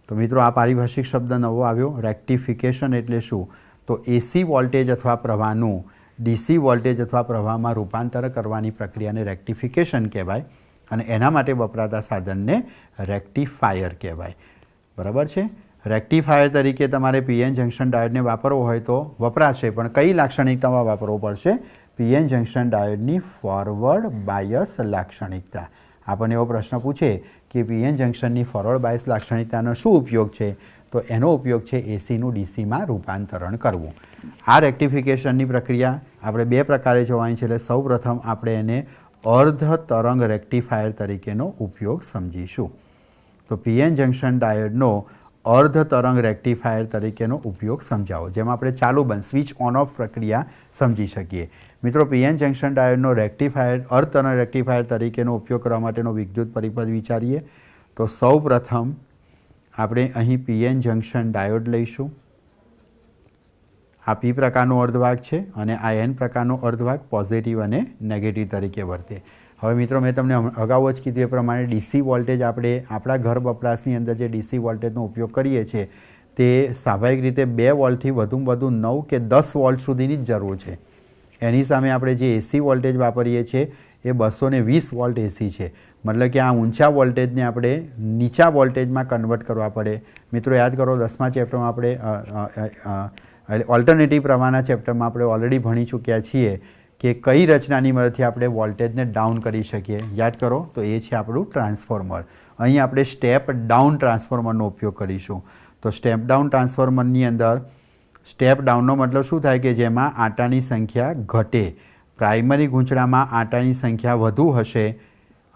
[SPEAKER 2] તો મિત્રો આ પારિભાષિક શબ્દ નવો આવ્યો. રેક્ટિફિકેશન એટલે શું? તો એસી વોલ્ટેજ અથવા પ્રવાહનું ડીસી વોલ્ટેજ અથવા પ્રવાહમાં રૂપાંતર કરવાની પ્રક્રિયાને રેક્ટિફિકેશન કહેવાય અને એના માટે વપરાતા સાધનને રેક્ટિફાયર કહેવાય. બરાબર છે? રેક્ટિફાયર તરીકે તમારે પીએન જંક્શન ડાયોડને વાપરવો હોય તો વપરાશે, પણ કઈ લાક્ષણિકતામાં વાપરવો પડશે? પીએન જંક્શન ડાયોડની ફોરવર્ડ બાયસ લાક્ષણિકતા. આપણને એવો પ્રશ્ન પૂછે કે પીએન જંક્શનની ફોરવર્ડ બાયસ લાક્ષણિકતાનો શું ઉપયોગ છે? તો એનો ઉપયોગ છે એસીનું ડીસીમાં રૂપાંતરણ કરવું. આ રેક્ટિફિકેશનની પ્રક્રિયા આપણે બે પ્રકારે જોવાની છે. એટલે સૌપ્રથમ આપણે એને અર્ધ તરંગ રેક્ટિફાયર તરીકેનો ઉપયોગ સમજીશું. તો પીએન જંક્શન ડાયોડનો અર્ધ તરંગ રેક્ટિફાયર તરીકેનો ઉપયોગ સમજાવો, જેમાં આપણે ચાલુ બંધ સ્વિચ ઓન ઓફ પ્રક્રિયા સમજી શકીએ. મિત્રો, પીએન જંક્શન ડાયોડનો રેક્ટિફાયર અર્ધ તરંગ રેક્ટિફાયર તરીકેનો ઉપયોગ કરવા માટેનો વિદ્યુત પરિપથ વિચારીએ તો સૌ પ્રથમ આપણે અહીં પીએન જંક્શન ડાયોડ લઈશું. આ પી પ્રકારનો અર્ધભાગ છે અને આ એન પ્રકારનો અર્ધભાગ પોઝિટિવ અને નેગેટિવ તરીકે વર્તે. હવે મિત્રો, મેં તમને અગાઉ જ કીધું એ પ્રમાણે ડીસી વોલ્ટેજ આપણે આપણા ઘર વપરાશની અંદર જે ડીસી વોલ્ટેજનો ઉપયોગ કરીએ છીએ તે સ્વાભાવિક રીતે 2 વોલ્ટથી વધુમાં વધુ 9 કે 10 વોલ્ટ સુધીની જ જરૂર છે. એની સામે આપણે જે એસી વોલ્ટેજ વાપરીએ છીએ એ 220 વોલ્ટ એસી છે. મતલબ કે આ ઊંચા વોલ્ટેજને આપણે નીચા વોલ્ટેજમાં કન્વર્ટ કરવા પડે. મિત્રો, યાદ કરો, 10મા ચેપ્ટરમાં આપણે ઓલ્ટરનેટિવ પ્રવાહના ચેપ્ટરમાં આપણે ઓલરેડી ભણી ચૂક્યા છીએ કે કઈ રચનાની મદદથી આપણે વોલ્ટેજને ડાઉન કરી શકીએ. યાદ કરો, તો એ છે આપણું ટ્રાન્સફોર્મર. અહીં આપણે સ્ટેપ ડાઉન ટ્રાન્સફોર્મરનો ઉપયોગ કરીશું. તો સ્ટેપ ડાઉન ટ્રાન્સફોર્મરની અંદર સ્ટેપ ડાઉનનો મતલબ શું થાય કે જેમાં આટાની સંખ્યા ઘટે. પ્રાઇમરી ગૂંચળામાં આટાની સંખ્યા વધુ હશે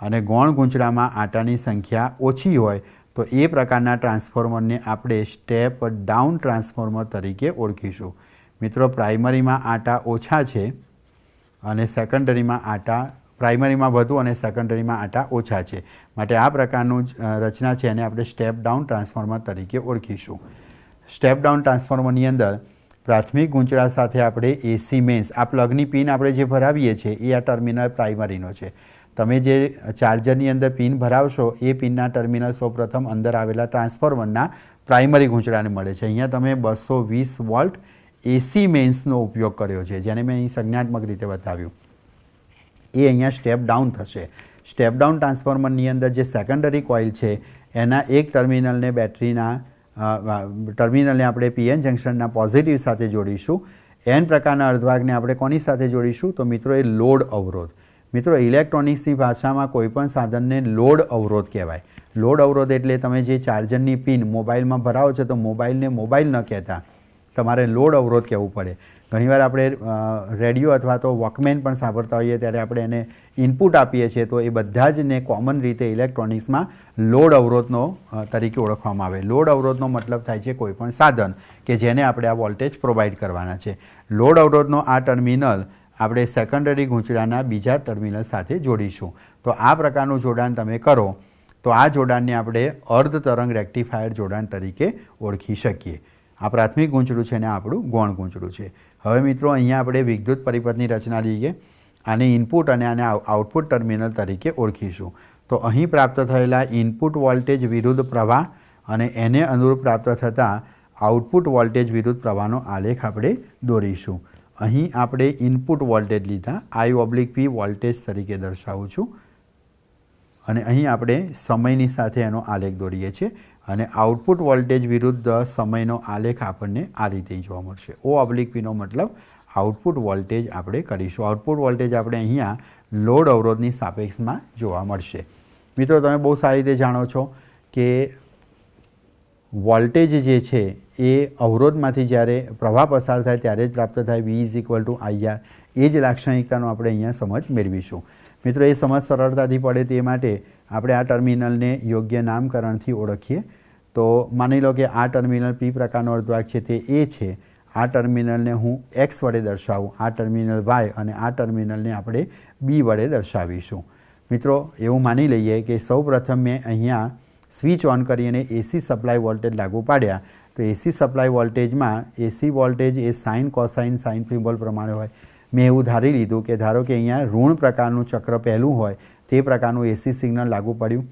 [SPEAKER 2] અને ગૌણ ગૂંચળામાં આટાની સંખ્યા ઓછી હોય તો એ પ્રકારના ટ્રાન્સફોર્મરને આપણે સ્ટેપ ડાઉન ટ્રાન્સફોર્મર તરીકે ઓળખીશું. મિત્રો, પ્રાઇમરીમાં આટા ઓછા છે અને સેકન્ડરીમાં આટા પ્રાઇમરીમાં વધુ અને સેકન્ડરીમાં આટા ઓછા છે. માટે આ પ્રકારનું રચના છે એને આપણે સ્ટેપ ડાઉન ટ્રાન્સફોર્મર તરીકે ઓળખીશું. સ્ટેપ ડાઉન ટ્રાન્સફોર્મરની અંદર પ્રાથમિક ગૂંચળા સાથે આપણે એસી મેન્સ, આ પ્લગની પિન આપણે જે ભરાવીએ છીએ એ આ ટર્મિનલ પ્રાઇમરીનો છે. તમે જે ચાર્જરની અંદર પિન ભરાવશો એ પિનના ટર્મિનલ સૌપ્રથમ અંદર આવેલા ટ્રાન્સફોર્મરના પ્રાઇમરી ગૂંચળાને મળે છે. અહીંયા તમે 220 વોલ્ટ એસી મેન્સનો ઉપયોગ કર્યો છે, જેને મેં અહીં સંજ્ઞાત્મક રીતે બતાવ્યું. એ અહીંયા સ્ટેપ ડાઉન થશે. સ્ટેપ ડાઉન ટ્રાન્સફોર્મરની અંદર જે સેકન્ડરી કોઇલ છે એના એક ટર્મિનલને બેટરીના ટર્મિનલને આપણે પીએન જંક્શનના પોઝિટિવ સાથે જોડીશું. એન પ્રકારના અર્ધભાગને આપણે કોની સાથે જોડીશું? તો મિત્રો, એ લોડ અવરોધ. મિત્રો, ઇલેક્ટ્રોનિક્સની ભાષામાં કોઈપણ સાધનને લોડ અવરોધ કહેવાય. લોડ અવરોધ એટલે તમે જે ચાર્જરની પિન મોબાઈલમાં ભરાવો છો તો મોબાઈલને મોબાઈલ ન કહેતા તમારે લોડ અવરોધ કહેવું પડે. ઘણીવાર આપણે રેડિયો અથવા તો વોકમેન પણ સાંભળતા હોઈએ ત્યારે આપણે એને ઇનપુટ આપીએ છીએ તો એ બધા જ ને કોમન રીતે ઇલેક્ટ્રોનિક્સમાં લોડ અવરોધનો તરીકે ઓળખવામાં આવે. લોડ અવરોધનો મતલબ થાય છે કોઈપણ સાધન કે જેને આપણે આ વોલ્ટેજ પ્રોવાઈડ કરવાના છે. લોડ અવરોધનો આ ટર્મિનલ આપણે સેકન્ડરી ગૂંચળાના બીજા ટર્મિનલ સાથે જોડીશું. તો આ પ્રકારનું જોડાણ તમે કરો તો આ જોડાણને આપણે અર્ધ તરંગ રેક્ટિફાયર જોડાણ તરીકે ઓળખી શકીએ. આ પ્રાથમિક ગૂંચળું છે અને આપણું ગૌણ ગૂંચળું છે. હવે મિત્રો, અહીંયા આપણે વિદ્યુત પરિપથની રચના લઈએ. આને ઇનપુટ અને આને આઉટપુટ ટર્મિનલ તરીકે ઓળખીશું. તો અહીં પ્રાપ્ત થયેલા ઇનપુટ વોલ્ટેજ વિરુદ્ધ પ્રવાહ અને એને અનુરૂપ પ્રાપ્ત થતા આઉટપુટ વોલ્ટેજ વિરુદ્ધ પ્રવાહનો આલેખ આપણે દોરીશું. અહીં આપણે ઇનપુટ વોલ્ટેજ લીધા, I/P વોલ્ટેજ તરીકે દર્શાવું છું અને અહીં આપણે સમયની સાથે એનો આલેખ દોરીએ છીએ અને આઉટપુટ વોલ્ટેજ વિરુદ્ધ સમયનો આલેખ આપણને આ રીતે જોવા મળશે. O/Pનો મતલબ આઉટપુટ વોલ્ટેજ આપણે કરીશું. આઉટપુટ વોલ્ટેજ આપણે અહીંયા લોડ અવરોધની સાપેક્ષમાં જોવા મળશે. મિત્રો, તમે બહુ સારી રીતે જાણો છો કે વોલ્ટેજ જે છે એ અવરોધમાંથી જ્યારે પ્રવાહ પસાર થાય ત્યારે જ પ્રાપ્ત થાય. V=IR. એ જ લાક્ષણિકતાનો આપણે અહીંયા સમજ મેળવીશું. મિત્રો, એ સમજ સરળતાથી પડે તે માટે આપણે આ ટર્મિનલને યોગ્ય નામકરણથી ઓળખીએ. તો માની લો કે આ ટર્મિનલ પી પ્રકારનો અર્ધભાગ છે તે એ છે. આ ટર્મિનલને હું એક્સ વડે દર્શાવું, આ ટર્મિનલ વાય અને આ ટર્મિનલને આપણે બી વડે દર્શાવીશું. મિત્રો, એવું માની લઈએ કે સૌ પ્રથમ મેં અહીંયા સ્વિચ ઓન કરીને એસી સપ્લાય વોલ્ટેજ લાગુ પાડ્યા. તો એસી સપ્લાય વોલ્ટેજમાં એસી વોલ્ટેજ એ સાઇન કોસાઇન સાઇન સિમ્બોલ પ્રમાણે હોય. મેં એવું ધારી લીધું કે ધારો કે અહીંયા ઋણ પ્રકારનું ચક્ર પહેલું હોય તે પ્રકારનું એસી સિગ્નલ લાગુ પડ્યું.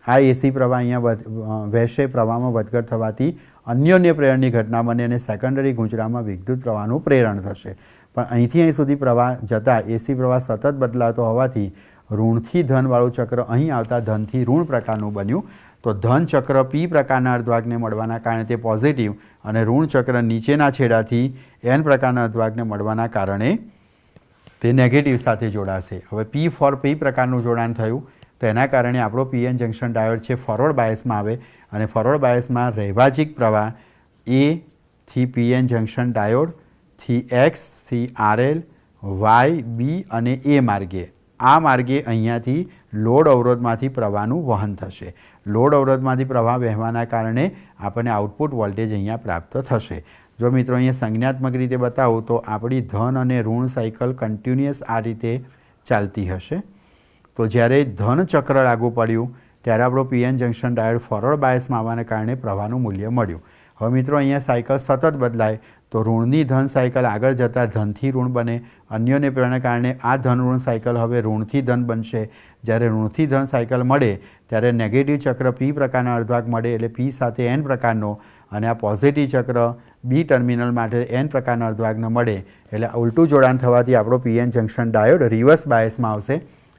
[SPEAKER 2] આ એસી પ્રવાહ અહીંયા વહેશે. પ્રવાહમાં વધઘટ થવાથી અન્યોન્ય પ્રેરણની ઘટના બને અને સેકન્ડરી ગૂંચળામાં વિદ્યુત પ્રવાહનું પ્રેરણ થશે. પણ અહીંથી અહીં સુધી પ્રવાહ જતાં એસી પ્રવાહ સતત બદલાતો હોવાથી ઋણથી ધનવાળું ચક્ર અહીં આવતા ધનથી ઋણ પ્રકારનું બન્યું. તો ધન ચક્ર પી પ્રકારના અર્ધભાગને મળવાના કારણે તે પોઝિટિવ અને ઋણ ચક્ર નીચેના છેડાથી એન પ્રકારના અર્ધભાગને મળવાના કારણે તે નેગેટિવ સાથે જોડાશે. હવે P પ્રકારનું જોડાણ થયું તો એના કારણે આપણો પીએન જંક્શન ડાયોડ છે ફોરવર્ડ બાયસમાં આવે અને ફોરવર્ડ બાયસમાં રૈવાજિક પ્રવાહ એ થી પીએન જંક્શન ડાયોડ થી એક્સ થી RL, Y, B અને A માર્ગે આ માર્ગે અહીંયાથી લોડ અવરોધમાંથી પ્રવાહનું વહન થશે. લોડ અવરોધમાંથી પ્રવાહ વહેવાના કારણે આપણને આઉટપુટ વોલ્ટેજ અહીંયા પ્રાપ્ત થશે. જો મિત્રો અહીંયા સંજ્ઞાત્મક રીતે બતાવું તો આપણી ધન અને ઋણ સાયકલ કન્ટિન્યુઅસ આ રીતે ચાલતી હશે. તો જ્યારે ધન ચક્ર લાગુ પડ્યું ત્યારે આપણો પીએન જંક્શન ડાયોડ ફોરવર્ડ બાયસમાં આવવાને કારણે પ્રવાહનું મૂલ્ય મળ્યું. હવે મિત્રો અહીંયા સાયકલ સતત બદલાય તો ઋણની ધન સાયકલ આગળ જતાં ધનથી ઋણ બને. અન્યોને પ્રેરણાને કારણે આ ધન ઋણ સાયકલ હવે ઋણથી ધન બનશે. જ્યારે ઋણથી ધન સાયકલ મળે ત્યારે નેગેટિવ ચક્ર પી પ્રકારના અર્ધવાહક મળે એટલે પી સાથે એન પ્રકારનો, અને આ પોઝિટિવ ચક્ર બી ટર્મિનલ માટે એન પ્રકારના અર્ધવાહકનો મળે એટલે ઉલટું જોડાણ થવાથી આપણો પીએન જંક્શન ડાયોડ રિવર્સ બાયસમાં આવશે.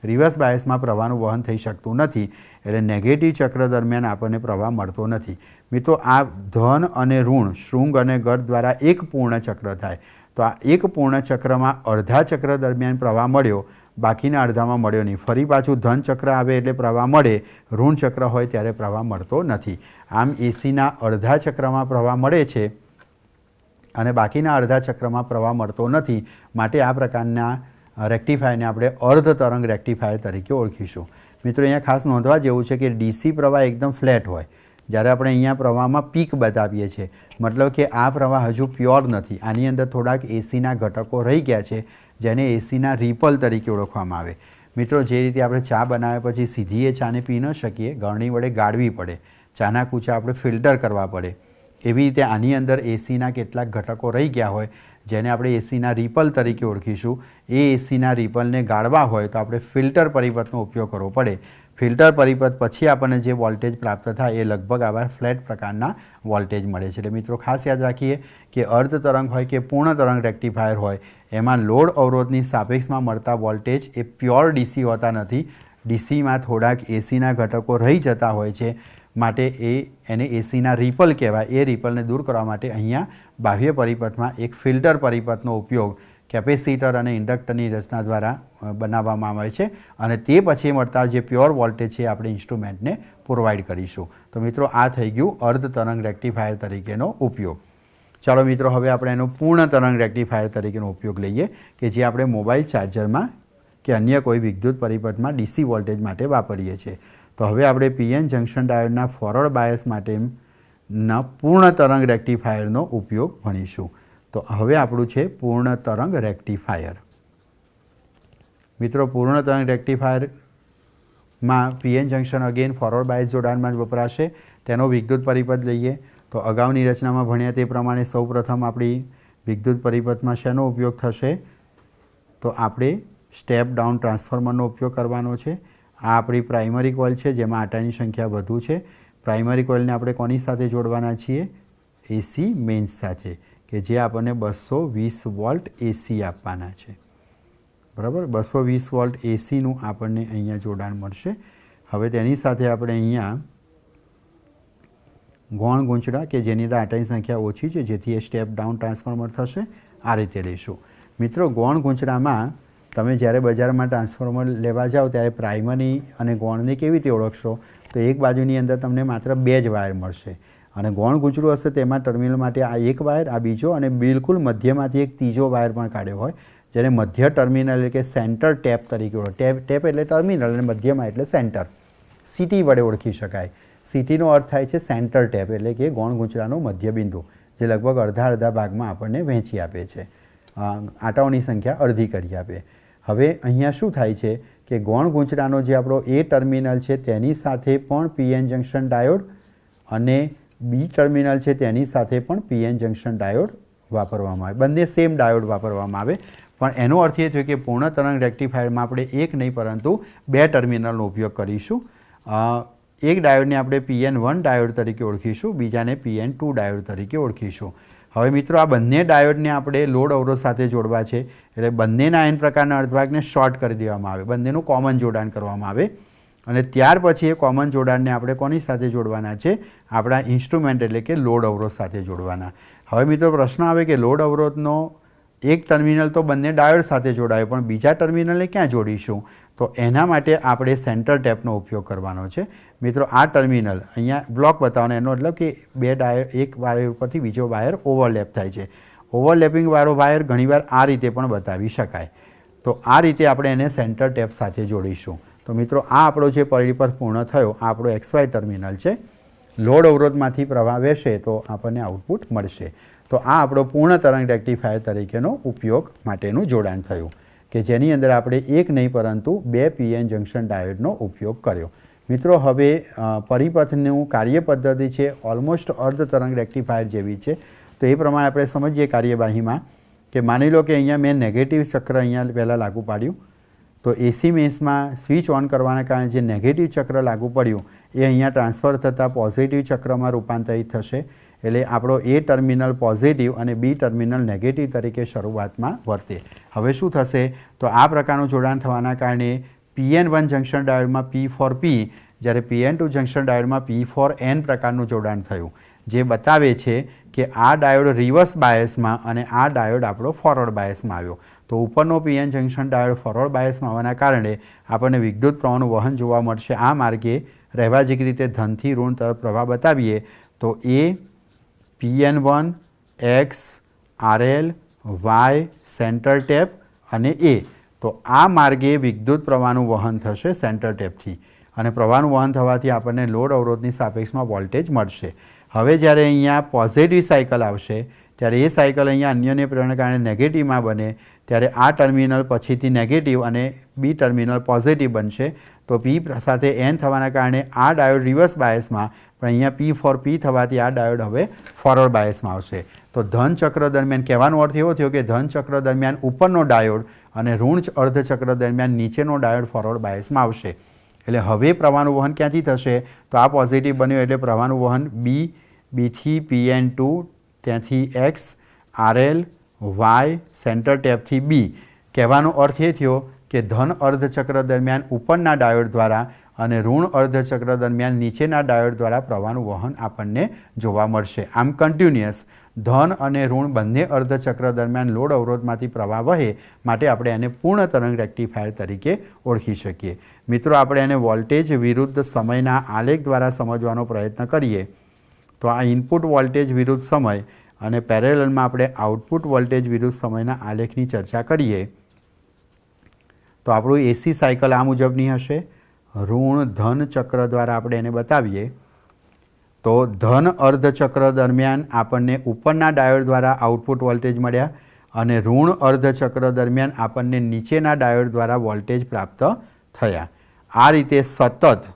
[SPEAKER 2] રિવર્સ બાયસમાં પ્રવાહનું વહન થઈ શકતું નથી એટલે નેગેટિવ ચક્ર દરમિયાન આપણને પ્રવાહ મળતો નથી. મિત્રો આ ધન અને ઋણ શૃંગ અને ગઢ દ્વારા એક પૂર્ણ ચક્ર થાય. તો આ એક પૂર્ણ ચક્રમાં અડધા ચક્ર દરમિયાન પ્રવાહ મળ્યો, બાકીના અડધામાં મળ્યો નહીં. ફરી પાછું ધન ચક્ર આવે એટલે પ્રવાહ મળે, ઋણ ચક્ર હોય ત્યારે પ્રવાહ મળતો નથી. આમ એસીના અડધા ચક્રમાં પ્રવાહ મળે છે અને બાકીના અડધા ચક્રમાં પ્રવાહ મળતો નથી. માટે આ પ્રકારના રેક્ટિફાયરને આપણે અર્ધ તરંગ રેક્ટિફાયર તરીકે ઓળખીશું. મિત્રો અહીંયા ખાસ નોંધવા જેવું છે કે ડીસી પ્રવાહ એકદમ ફ્લેટ હોય, જ્યારે આપણે અહીંયા પ્રવાહમાં પીક બતાવીએ છીએ મતલબ કે આ પ્રવાહ હજુ પ્યોર નથી. આની અંદર થોડાક એસીના ઘટકો રહી ગયા છે જેને એસીના રિપલ તરીકે ઓળખવામાં આવે. મિત્રો જે રીતે આપણે ચા બનાવ્યા પછી સીધી એ ચાને પી ન શકીએ, ગળણી વડે ગાળવી પડે, ચાના કૂચા આપણે ફિલ્ટર કરવા પડે, એવી રીતે આની અંદર એસીના કેટલાક ઘટકો રહી ગયા હોય જેને આપણે એસીના રિપલ તરીકે ઓળખીશું. એ એસીના રિપલને ગાળવા હોય તો આપણે ફિલ્ટર પરિપથનો ઉપયોગ કરવો પડે. ફિલ્ટર પરિપથ પછી આપણને જે વોલ્ટેજ પ્રાપ્ત થાય એ લગભગ આવા ફ્લેટ પ્રકારના વોલ્ટેજ મળે છે. એટલે મિત્રો ખાસ યાદ રાખીએ કે અર્ધ તરંગ હોય કે પૂર્ણ તરંગ રેક્ટિફાયર હોય એમાં લોડ અવરોધની સાપેક્ષમાં મળતા વોલ્ટેજ એ પ્યોર ડીસી હોતા નથી. ડીસીમાં થોડાક એસીના ઘટકો રહી જતા હોય છે, માટે એને એસીના રિપલ કહેવાય. એ રિપલને દૂર કરવા માટે અહીંયા બાહ્ય પરિપથમાં એક ફિલ્ટર પરિપથનો ઉપયોગ કેપેસિટર અને ઇન્ડક્ટરની રચના દ્વારા બનાવવામાં આવે છે અને તે પછી મળતા જે પ્યોર વોલ્ટેજ છે આપણે ઇન્સ્ટ્રુમેન્ટને પ્રોવાઈડ કરીશું. તો મિત્રો આ થઈ ગયું અર્ધ તરંગ રેક્ટિફાયર તરીકેનો ઉપયોગ. ચાલો મિત્રો હવે આપણે એનો પૂર્ણ તરંગ રેક્ટિફાયર તરીકેનો ઉપયોગ લઈએ કે જે આપણે મોબાઈલ ચાર્જરમાં કે અન્ય કોઈ વિદ્યુત પરિપથમાં ડીસી વોલ્ટેજ માટે વાપરીએ છીએ. તો હવે આપણે પીએન જંક્શન ડાયોડના ફોરવર્ડ બાયસ માટેના પૂર્ણ તરંગ રેક્ટિફાયરનો ઉપયોગ ભણીશું. તો હવે આપણું છે પૂર્ણ તરંગ રેક્ટિફાયર. મિત્રો પૂર્ણ તરંગ રેક્ટિફાયરમાં PN junction again forward bias જોડાણમાં જ વપરાશે. તેનો વિદ્યુત પરિપથ લઈએ તો અગાઉની રચનામાં ભણ્યા તે પ્રમાણે સૌપ્રથમ આપણી વિદ્યુત પરિપથમાં શેનો ઉપયોગ થશે? તો આપણે સ્ટેપ ડાઉન ટ્રાન્સફોર્મરનો ઉપયોગ કરવાનો છે. આ આપણી પ્રાઇમરી કોઇલ છે જેમાં આટાની સંખ્યા વધુ છે. પ્રાઇમરી કોઇલને આપણે કોની સાથે જોડવાના છીએ? એસી મેઇન્સ સાથે, કે જે આપણને 220 વોલ્ટ એસી આપવાના છે. બરાબર, 220 વોલ્ટ એસીનું આપણને અહીંયા જોડાણ મળશે. હવે તેની સાથે આપણે અહીંયા ગૌણ ગૂંચડા કે જેની અંદર આટાની સંખ્યા ઓછી છે જેથી એ સ્ટેપ ડાઉન ટ્રાન્સફોર્મર થશે, આ રીતે લઈશું. મિત્રો ગૌણ ગૂંચડામાં તમે જ્યારે બજારમાં ટ્રાન્સફોર્મર લેવા જાઓ ત્યારે પ્રાઇમરી અને ગૌણને કેવી રીતે ઓળખશો? તો એક બાજુની અંદર તમને માત્ર 2 જ વાયર મળશે અને ગૌણ ગૂંચડું હશે તેમાં ટર્મિનલ માટે આ એક વાયર, આ બીજો અને બિલકુલ મધ્યમાંથી એક ત્રીજો વાયર પણ કાઢ્યો હોય જેને મધ્ય ટર્મિનલ એટલે કે સેન્ટર ટેપ તરીકે ઓળખે. ટેપ એટલે ટર્મિનલ અને મધ્યમાં એટલે સેન્ટર, સીટી વડે ઓળખી શકાય. સીટીનો અર્થ થાય છે સેન્ટર ટેપ એટલે કે ગૌણ ગૂંચડાનો મધ્ય બિંદુ, જે લગભગ અડધા ભાગમાં આપણને વહેંચી આપે છે, આટાઓની સંખ્યા અડધી કરી આપે. હવે અહીંયા શું થાય છે કે ગૌણ ગૂંચડાનો જે આપણો એ ટર્મિનલ છે તેની સાથે પણ પીએન જંક્શન ડાયોડ અને બી ટર્મિનલ છે તેની સાથે પણ પીએન જંક્શન ડાયોડ વાપરવામાં આવે. બંને સેમ ડાયોડ વાપરવામાં આવે, પણ એનો અર્થ એ થયો કે પૂર્ણ તરંગ રેક્ટિફાયરમાં આપણે એક નહીં પરંતુ 2 ટર્મિનલનો ઉપયોગ કરીશું. એક ડાયોડને આપણે PN1 ડાયોડ તરીકે ઓળખીશું, બીજાને PN2 ડાયોડ તરીકે ઓળખીશું. હવે મિત્રો આ બંને ડાયોડને આપણે લોડ અવરોધ સાથે જોડવા છે એટલે બંનેના એન પ્રકારના અર્ધવાહકને શોર્ટ કરી દેવામાં આવે, બંનેનું કોમન જોડાણ કરવામાં આવે અને ત્યાર પછી એ કોમન જોડાણને આપણે કોની સાથે જોડવાના છે? આપણા ઇન્સ્ટ્રુમેન્ટ એટલે કે લોડ અવરોધ સાથે જોડવાના. હવે મિત્રો પ્રશ્ન આવે કે લોડ અવરોધનો એક ટર્મિનલ તો બંને ડાયોડ સાથે જોડાય પણ બીજા ટર્મિનલને ક્યાં જોડીશું? તો એના માટે આપણે સેન્ટર ટેપનો ઉપયોગ કરવાનો છે. મિત્રો આ ટર્મિનલ અહીંયા બ્લોક બતાવવાનો, એનો મતલબ કે 2 ડાયોડ એક વાયર ઉપરથી બીજો વાયર ઓવરલેપ થાય છે. ઓવરલેપિંગ વાળો વાયર ઘણીવાર આ રીતે પણ બતાવી શકાય. તો આ રીતે આપણે એને સેન્ટર ટેપ સાથે જોડીશું। તો મિત્રો આ આપણો જે પરિપથ પૂર્ણ થયો, આ આપણો XY ટર્મિનલ છે। લોડ અવરોધમાંથી પ્રવાહ વહેશે તો આપણને આઉટપુટ મળશે। તો આ આપણો પૂર્ણ તરંગ રેક્ટિફાયર તરીકેનો ઉપયોગ માટેનું જોડાણ થયું કે જેની અંદર આપણે એક નહીં પરંતુ 2 PN જંક્શન ડાયોડનો ઉપયોગ કર્યો। મિત્રો હવે પરિપથનું કાર્ય પદ્ધતિ છે ઓલમોસ્ટ અર્ધ તરંગ રેક્ટિફાયર જેવી છે। તો એ પ્રમાણે આપણે સમજીએ કાર્યવાહીમાં કે માની લો કે અહીંયા મેં નેગેટિવ ચક્ર અહીંયા પહેલાં લાગુ પાડ્યું, તો એસી મેસમાં સ્વિચ ઓન કરવાના કારણે જે નેગેટિવ ચક્ર લાગુ પડ્યું એ અહીંયા ટ્રાન્સફર થતાં પોઝિટિવ ચક્રમાં રૂપાંતરિત થશે। એટલે આપણો એ ટર્મિનલ પોઝિટિવ અને બી ટર્મિનલ નેગેટિવ તરીકે શરૂઆતમાં વર્તે। હવે શું થશે તો આ પ્રકારનું જોડાણ થવાના કારણે PN1 જંક્શન ડાયોડમાં P4P, જ્યારે PN2 જંક્શન ડાયોડમાં P4N પ્રકારનું જોડાણ થયું, જે બતાવે છે કે આ ડાયોડ રિવર્સ બાયસમાં અને આ ડાયોડ આપણો ફોરવર્ડ બાયસમાં આવ્યો। તો ઉપરનો PN જંક્શન ડાયોડ ફોરવર્ડ બાયસમાં આવવાના કારણે આપણને વિદ્યુત પ્રવાહનું વહન જોવા મળશે। આ માર્ગે રહેવાજીક રીતે ધનથી ઋણ તરફ પ્રવાહ બતાવીએ તો એ PN1 X RL Y center tap અને એ, તો આ માર્ગે વિદ્યુત પ્રવાહનું વહન થશે સેન્ટર ટેપથી અને પ્રવાહનું વહન થવાથી આપણને લોડ અવરોધની સાપેક્ષમાં વોલ્ટેજ મળશે। હવે જ્યારે અહીંયા પોઝિટિવ સાયકલ આવશે ત્યારે એ સાયકલ અહીંયા અન્યને પ્રેરણાને કારણે નેગેટિવમાં બને ત્યારે આ ટર્મિનલ પછીથી નેગેટિવ અને બી ટર્મિનલ પોઝિટિવ બનશે। તો P સાથે N થવાના કારણે આ ડાયોડ રિવર્સ બાયસમાં, પણ અહીંયા P4P થવાથી આ ડાયોડ હવે ફોરવર્ડ બાયસમાં આવશે। તો ધન ચક્ર દરમિયાન કહેવાનો અર્થ એવો થયો કે ધન ચક્ર દરમિયાન ઉપરનો ડાયોડ અને ઋણ અર્ધ ચક્ર દરમિયાન નીચેનો ડાયોડ ફોરવર્ડ બાયસમાં આવશે। એટલે હવે પ્રવાહનું વહન ક્યાંથી થશે તો આ પોઝિટિવ બન્યું એટલે પ્રવાહનું વહન બીથી PN2, ત્યાંથી X RL Y સેન્ટર ટેપથી B। કહેવાનો અર્થ એ થયો કે ધન અર્ધચક્ર દરમિયાન ઉપરના ડાયોડ દ્વારા અને ઋણ અર્ધચક્ર દરમિયાન નીચેના ડાયોડ દ્વારા પ્રવાહનું વહન આપણને જોવા મળશે। આમ કન્ટિન્યુઅસ ધન અને ઋણ બંને અર્ધચક્ર દરમિયાન લોડ અવરોધમાંથી પ્રવાહ વહે માટે આપણે એને પૂર્ણ તરંગ રેક્ટિફાયર તરીકે ઓળખી શકીએ। મિત્રો આપણે એને વોલ્ટેજ વિરુદ્ધ સમયના આલેખ દ્વારા સમજવાનો પ્રયત્ન કરીએ તો આ ઇનપુટ વોલ્ટેજ વિરુદ્ધ સમય અને પેરેલલમાં આપણે આઉટપુટ વોલ્ટેજ વિરુદ્ધ સમયના આલેખની ચર્ચા કરીએ તો આપણું એસી સાયકલ આ મુજબની હશે। ઋણ ધન ચક્ર દ્વારા આપણે એને બતાવીએ તો ધન અર્ધચક્ર દરમિયાન આપણને ઉપરના ડાયોડ દ્વારા આઉટપુટ વોલ્ટેજ મળ્યા અને ઋણ અર્ધચક્ર દરમિયાન આપણને નીચેના ડાયોડ દ્વારા વોલ્ટેજ પ્રાપ્ત થયા। આ રીતે સતત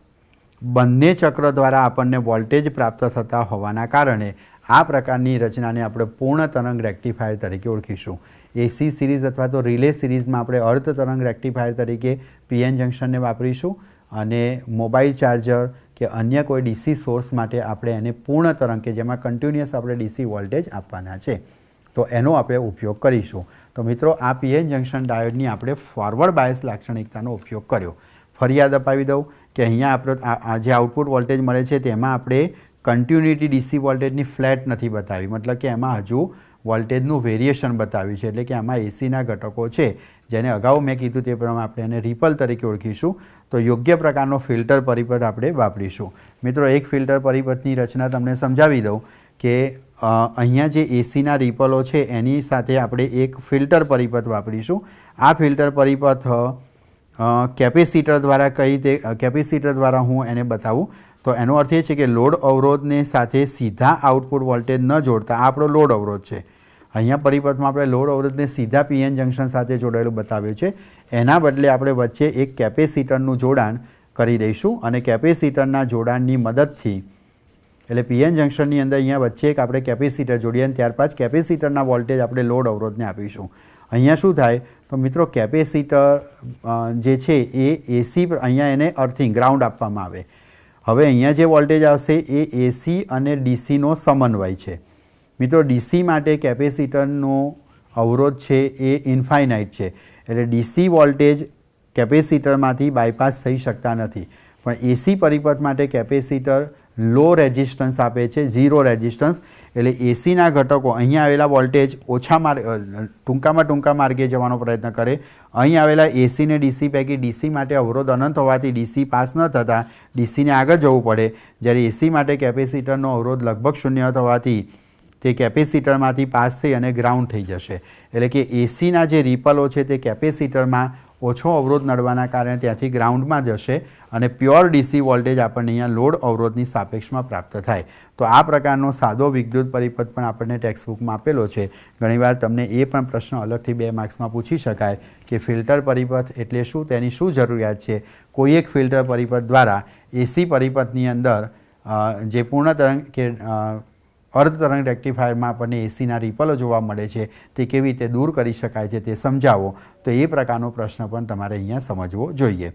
[SPEAKER 2] બંને ચક્ર દ્વારા આપણને વોલ્ટેજ પ્રાપ્ત થતા હોવાના કારણે આ પ્રકારની રચનાને આપણે પૂર્ણ તરંગ રેક્ટિફાયર તરીકે ઓળખીશું। એસી સિરીઝ અથવા તો રિલે સિરીઝમાં આપણે અર્ધ તરંગ રેક્ટિફાયર તરીકે PN જંક્શનને વાપરીશું અને મોબાઈલ ચાર્જર કે અન્ય કોઈ DC સોર્સ માટે આપણે એને પૂર્ણ તરંગ કે જેમાં કન્ટિન્યુઅસ આપણે DC વોલ્ટેજ આપવાના છે તો એનો આપણે ઉપયોગ કરીશું। તો મિત્રો આ PN જંક્શન ડાયોડની આપણે ફોરવર્ડ બાયસ લાક્ષણિકતાનો ઉપયોગ કર્યો। ફરી યાદ અપાવી દઉં કે અહીંયા આપણે જે આઉટપુટ વોલ્ટેજ મળે છે તેમાં આપણે કન્ટિન્યુટી DC વોલ્ટેજની ફ્લેટ નથી બતાવી, મતલબ કે એમાં હજુ વોલ્ટેજનું વેરિએશન બતાવ્યું છે, એટલે કે આમાં એસીના ઘટકો છે જેને અગાઉ મેં કીધું તે પ્રમાણે આપણે એને રિપલ તરીકે ઓળખીશું। તો યોગ્ય પ્રકારનો ફિલ્ટર પરિપથ આપણે વાપરીશું। મિત્રો એક ફિલ્ટર પરિપથની રચના તમને સમજાવી દઉં કે અહીંયા જે એસીના રિપલો છે એની સાથે આપણે એક ફિલ્ટર પરિપથ વાપરીશું। આ ફિલ્ટર પરિપથ કેપેસિટર દ્વારા કેપેસિટર દ્વારા હું એને બતાવું તો એનો અર્થ એ છે કે લોડ અવરોધને સાથે સીધા આઉટપુટ વોલ્ટેજ ન જોડતા આ આપણો લોડ અવરોધ છે। અહીંયા પરિપથમાં આપણે લોડ અવરોધને સીધા PN જંક્શન સાથે જોડાયેલું બતાવ્યું છે, એના બદલે આપણે વચ્ચે એક કેપેસિટરનું જોડાણ કરી દઈશું અને કેપેસિટરના જોડાણની મદદથી એટલે PN જંક્શનની અંદર અહીંયા વચ્ચે એક આપણે કેપેસિટર જોડીએ અને ત્યારબાદ કેપેસિટરના વોલ્ટેજ આપણે લોડ અવરોધને આપીશું। અહીંયા શું થાય તો મિત્રો કેપેસિટર જે છે એ એસી અહીંયા એને અર્થિંગ ગ્રાઉન્ડ આપવામાં આવે। હવે અહીંયા જે વોલ્ટેજ આવશે એ એસી અને ડીસીનો સમન્વય છે। મિત્રો ડીસી માટે કેપેસિટરનો અવરોધ છે એ ઇન્ફાઇનાઇટ છે, એટલે ડીસી વોલ્ટેજ કેપેસિટરમાંથી બાયપાસ થઈ શકતા નથી, પણ એસી પરિપથ માટે કેપેસિટર લો રેઝિસ્ટન્સ આપે છે, ઝીરો રેઝિસ્ટન્સ, એટલે એસીના ઘટકો અહીંયા આવેલા વોલ્ટેજ ટૂંકા માર્ગે જવાનો પ્રયત્ન કરે। અહીં આવેલા એસી ને ડીસી પૈકી ડીસી માટે અવરોધ અનંત હોવાથી ડીસી પાસ ન થતાં ડીસીને આગળ જવું પડે, જ્યારે એસી માટે કેપેસિટરનો અવરોધ લગભગ શૂન્ય થવાથી તે કેપેસિટરમાંથી પાસ થઈ અને ગ્રાઉન્ડ થઈ જશે. એટલે કે એસીના જે રિપલો છે તે કેપેસિટરમાં ઓછો અવરોધ નડવાના કારણે ત્યાંથી ગ્રાઉન્ડમાં જશે અને પ્યોર ડીસી વોલ્ટેજ આપણને અહીંયા લોડ અવરોધની સાપેક્ષમાં પ્રાપ્ત થાય. તો આ પ્રકારનો સાદો વિદ્યુત પરિપથ પણ આપણને ટેક્સ્ટબુકમાં આપેલો છે. ઘણીવાર તમને એ પણ પ્રશ્ન અલગથી 2 માર્ક્સમાં પૂછી શકાય કે ફિલ્ટર પરિપથ એટલે શું, તેની શું જરૂરિયાત છે. કોઈ એક ફિલ્ટર પરિપથ દ્વારા એસી પરિપથની અંદર જે પૂર્ણ તરંગ કે અર્ધ તરંગ રેક્ટિફાયરમાં આપણને એસીના રિપલો જોવા મળે છે તે કેવી રીતે દૂર કરી શકાય છે તે સમજાવો. તો એ પ્રકારનો પ્રશ્ન પણ તમારે અહીંયા સમજવો જોઈએ.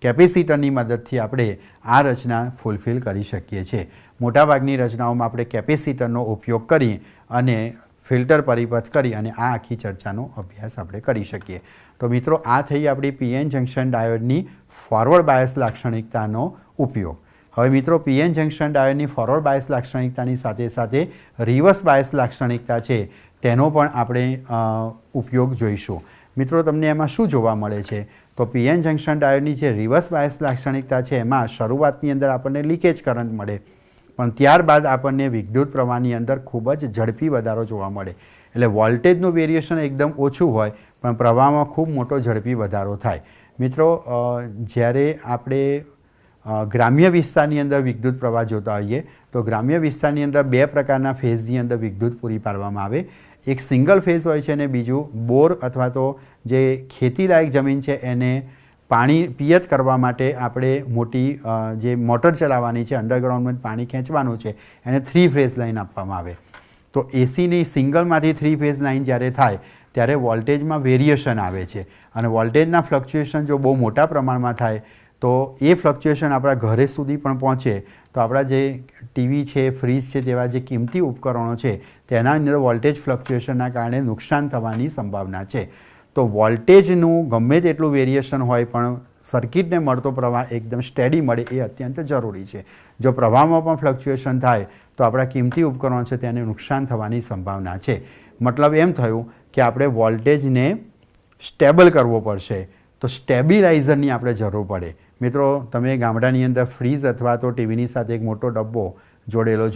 [SPEAKER 2] કેપેસિટરની મદદથી આપણે આ રચના ફૂલફિલ કરી શકીએ છીએ. મોટાભાગની રચનાઓમાં આપણે કેપેસિટરનો ઉપયોગ કરી અને ફિલ્ટર પરિપથ કરી અને આ આખી ચર્ચાનો અભ્યાસ આપણે કરી શકીએ. તો મિત્રો, આ થઈ આપણી પીએન જંકશન ડાયોડની ફોરવર્ડ બાયસ લાક્ષણિકતાનો ઉપયોગ. હવે મિત્રો, પીએન જંકશન ડાયોડની ફોરવર્ડ બાયસ લાક્ષણિકતાની સાથે સાથે રિવર્સ બાયસ લાક્ષણિકતા છે તેનો પણ આપણે ઉપયોગ જોઈશું. મિત્રો, તમને એમાં શું જોવા મળે છે? તો પીએન જંકશન ડાયોડની જે રિવર્સ બાયસ લાક્ષણિકતા છે એમાં શરૂઆતની અંદર આપણને લીકેજ કરંટ મળે, પણ ત્યારબાદ આપણને વિદ્યુત પ્રવાહની અંદર ખૂબ જ ઝડપી વધારો જોવા મળે. એટલે વોલ્ટેજનું વેરિએશન એકદમ ઓછું હોય પણ પ્રવાહમાં ખૂબ મોટો ઝડપી વધારો થાય. મિત્રો, જ્યારે આપણે ગ્રામ્ય વિસ્તારની અંદર વિદ્યુત પ્રવાહ જોતા હોઈએ તો ગ્રામ્ય વિસ્તારની અંદર 2 પ્રકારના ફેઝની અંદર વિદ્યુત પૂરી પાડવામાં આવે. એક સિંગલ ફેઝ હોય છે અને બીજું બોર અથવા તો જે ખેતીલાયક જમીન છે એને પાણી પિયત કરવા માટે આપણે મોટી જે મોટર ચલાવવાની છે, અંડરગ્રાઉન્ડમાં પાણી ખેંચવાનું છે, એને 3 ફેઝ લાઇન આપવામાં આવે. તો એસીની સિંગલમાંથી 3 ફેઝ લાઇન જ્યારે થાય ત્યારે વોલ્ટેજમાં વેરિએશન આવે છે અને વોલ્ટેજના ફ્લક્ચ્યુએશન જો બહુ મોટા પ્રમાણમાં થાય તો એ ફ્લક્ચ્યુએશન આપણા ઘરે સુધી પણ પહોંચે તો આપણા જે ટીવી છે, ફ્રીજ છે તેવા જે કિંમતી ઉપકરણો છે તેના અંદર વોલ્ટેજ ફ્લક્ચ્યુએશનના કારણે નુકસાન થવાની સંભાવના છે. તો વોલ્ટેજનું ગમે તેટલું વેરિએશન હોય પણ સર્કિટને મળતો પ્રવાહ એકદમ સ્ટેડી મળે એ અત્યંત જરૂરી છે. જો પ્રવાહમાં પણ ફ્લક્ચ્યુએશન થાય તો આપણા કિંમતી ઉપકરણો છે તેને નુકસાન થવાની સંભાવના છે. મતલબ એમ થયું કે આપણે વોલ્ટેજને સ્ટેબલ કરવો પડશે, તો સ્ટેબિલાઇઝરની આપણે જરૂર પડે. મિત્રો, તમે ગામડાની અંદર ફ્રીજ અથવા તો ટીવીની સાથે એક મોટો ડબ્બો જોડેલો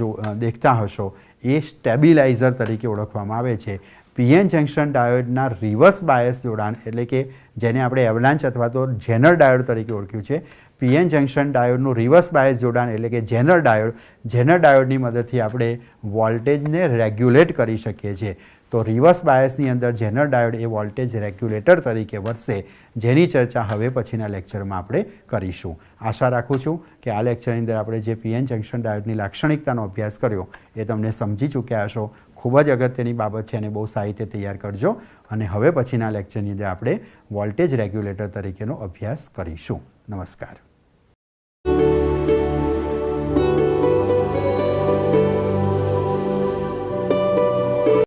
[SPEAKER 2] દેખતા હશો, એ સ્ટેબિલાઇઝર તરીકે ઓળખવામાં આવે છે. પીએન જંકશન ડાયોડના રિવર્સ બાયસ જોડાણ એટલે કે જેને આપણે એવલાન્ચ અથવા તો જેનર ડાયોડ તરીકે ઓળખ્યું છે, પીએન જંકશન ડાયોડનું રિવર્સ બાયસ જોડાણ એટલે કે જેનર ડાયોડની મદદથી આપણે વોલ્ટેજને રેગ્યુલેટ કરી શકીએ છીએ. તો રિવર્સ બાયસની અંદર જેનર ડાયોડ એ વોલ્ટેજ રેગ્યુલેટર તરીકે વર્તે, જેની ચર્ચા હવે પછીના લેક્ચરમાં આપણે કરીશું. આશા રાખું છું કે આ લેક્ચરની અંદર આપણે જે પીએન જંકશન ડાયોડની લાક્ષણિકતાનો અભ્યાસ કર્યો એ તમને સમજી ચૂક્યા હશો. ખૂબ જ અગત્યની બાબત છે અને બહુ સારી રીતે તૈયાર કરજો. અને હવે પછીના લેક્ચરની અંદર આપણે વોલ્ટેજ રેગ્યુલેટર તરીકેનો અભ્યાસ કરીશું. નમસ્કાર.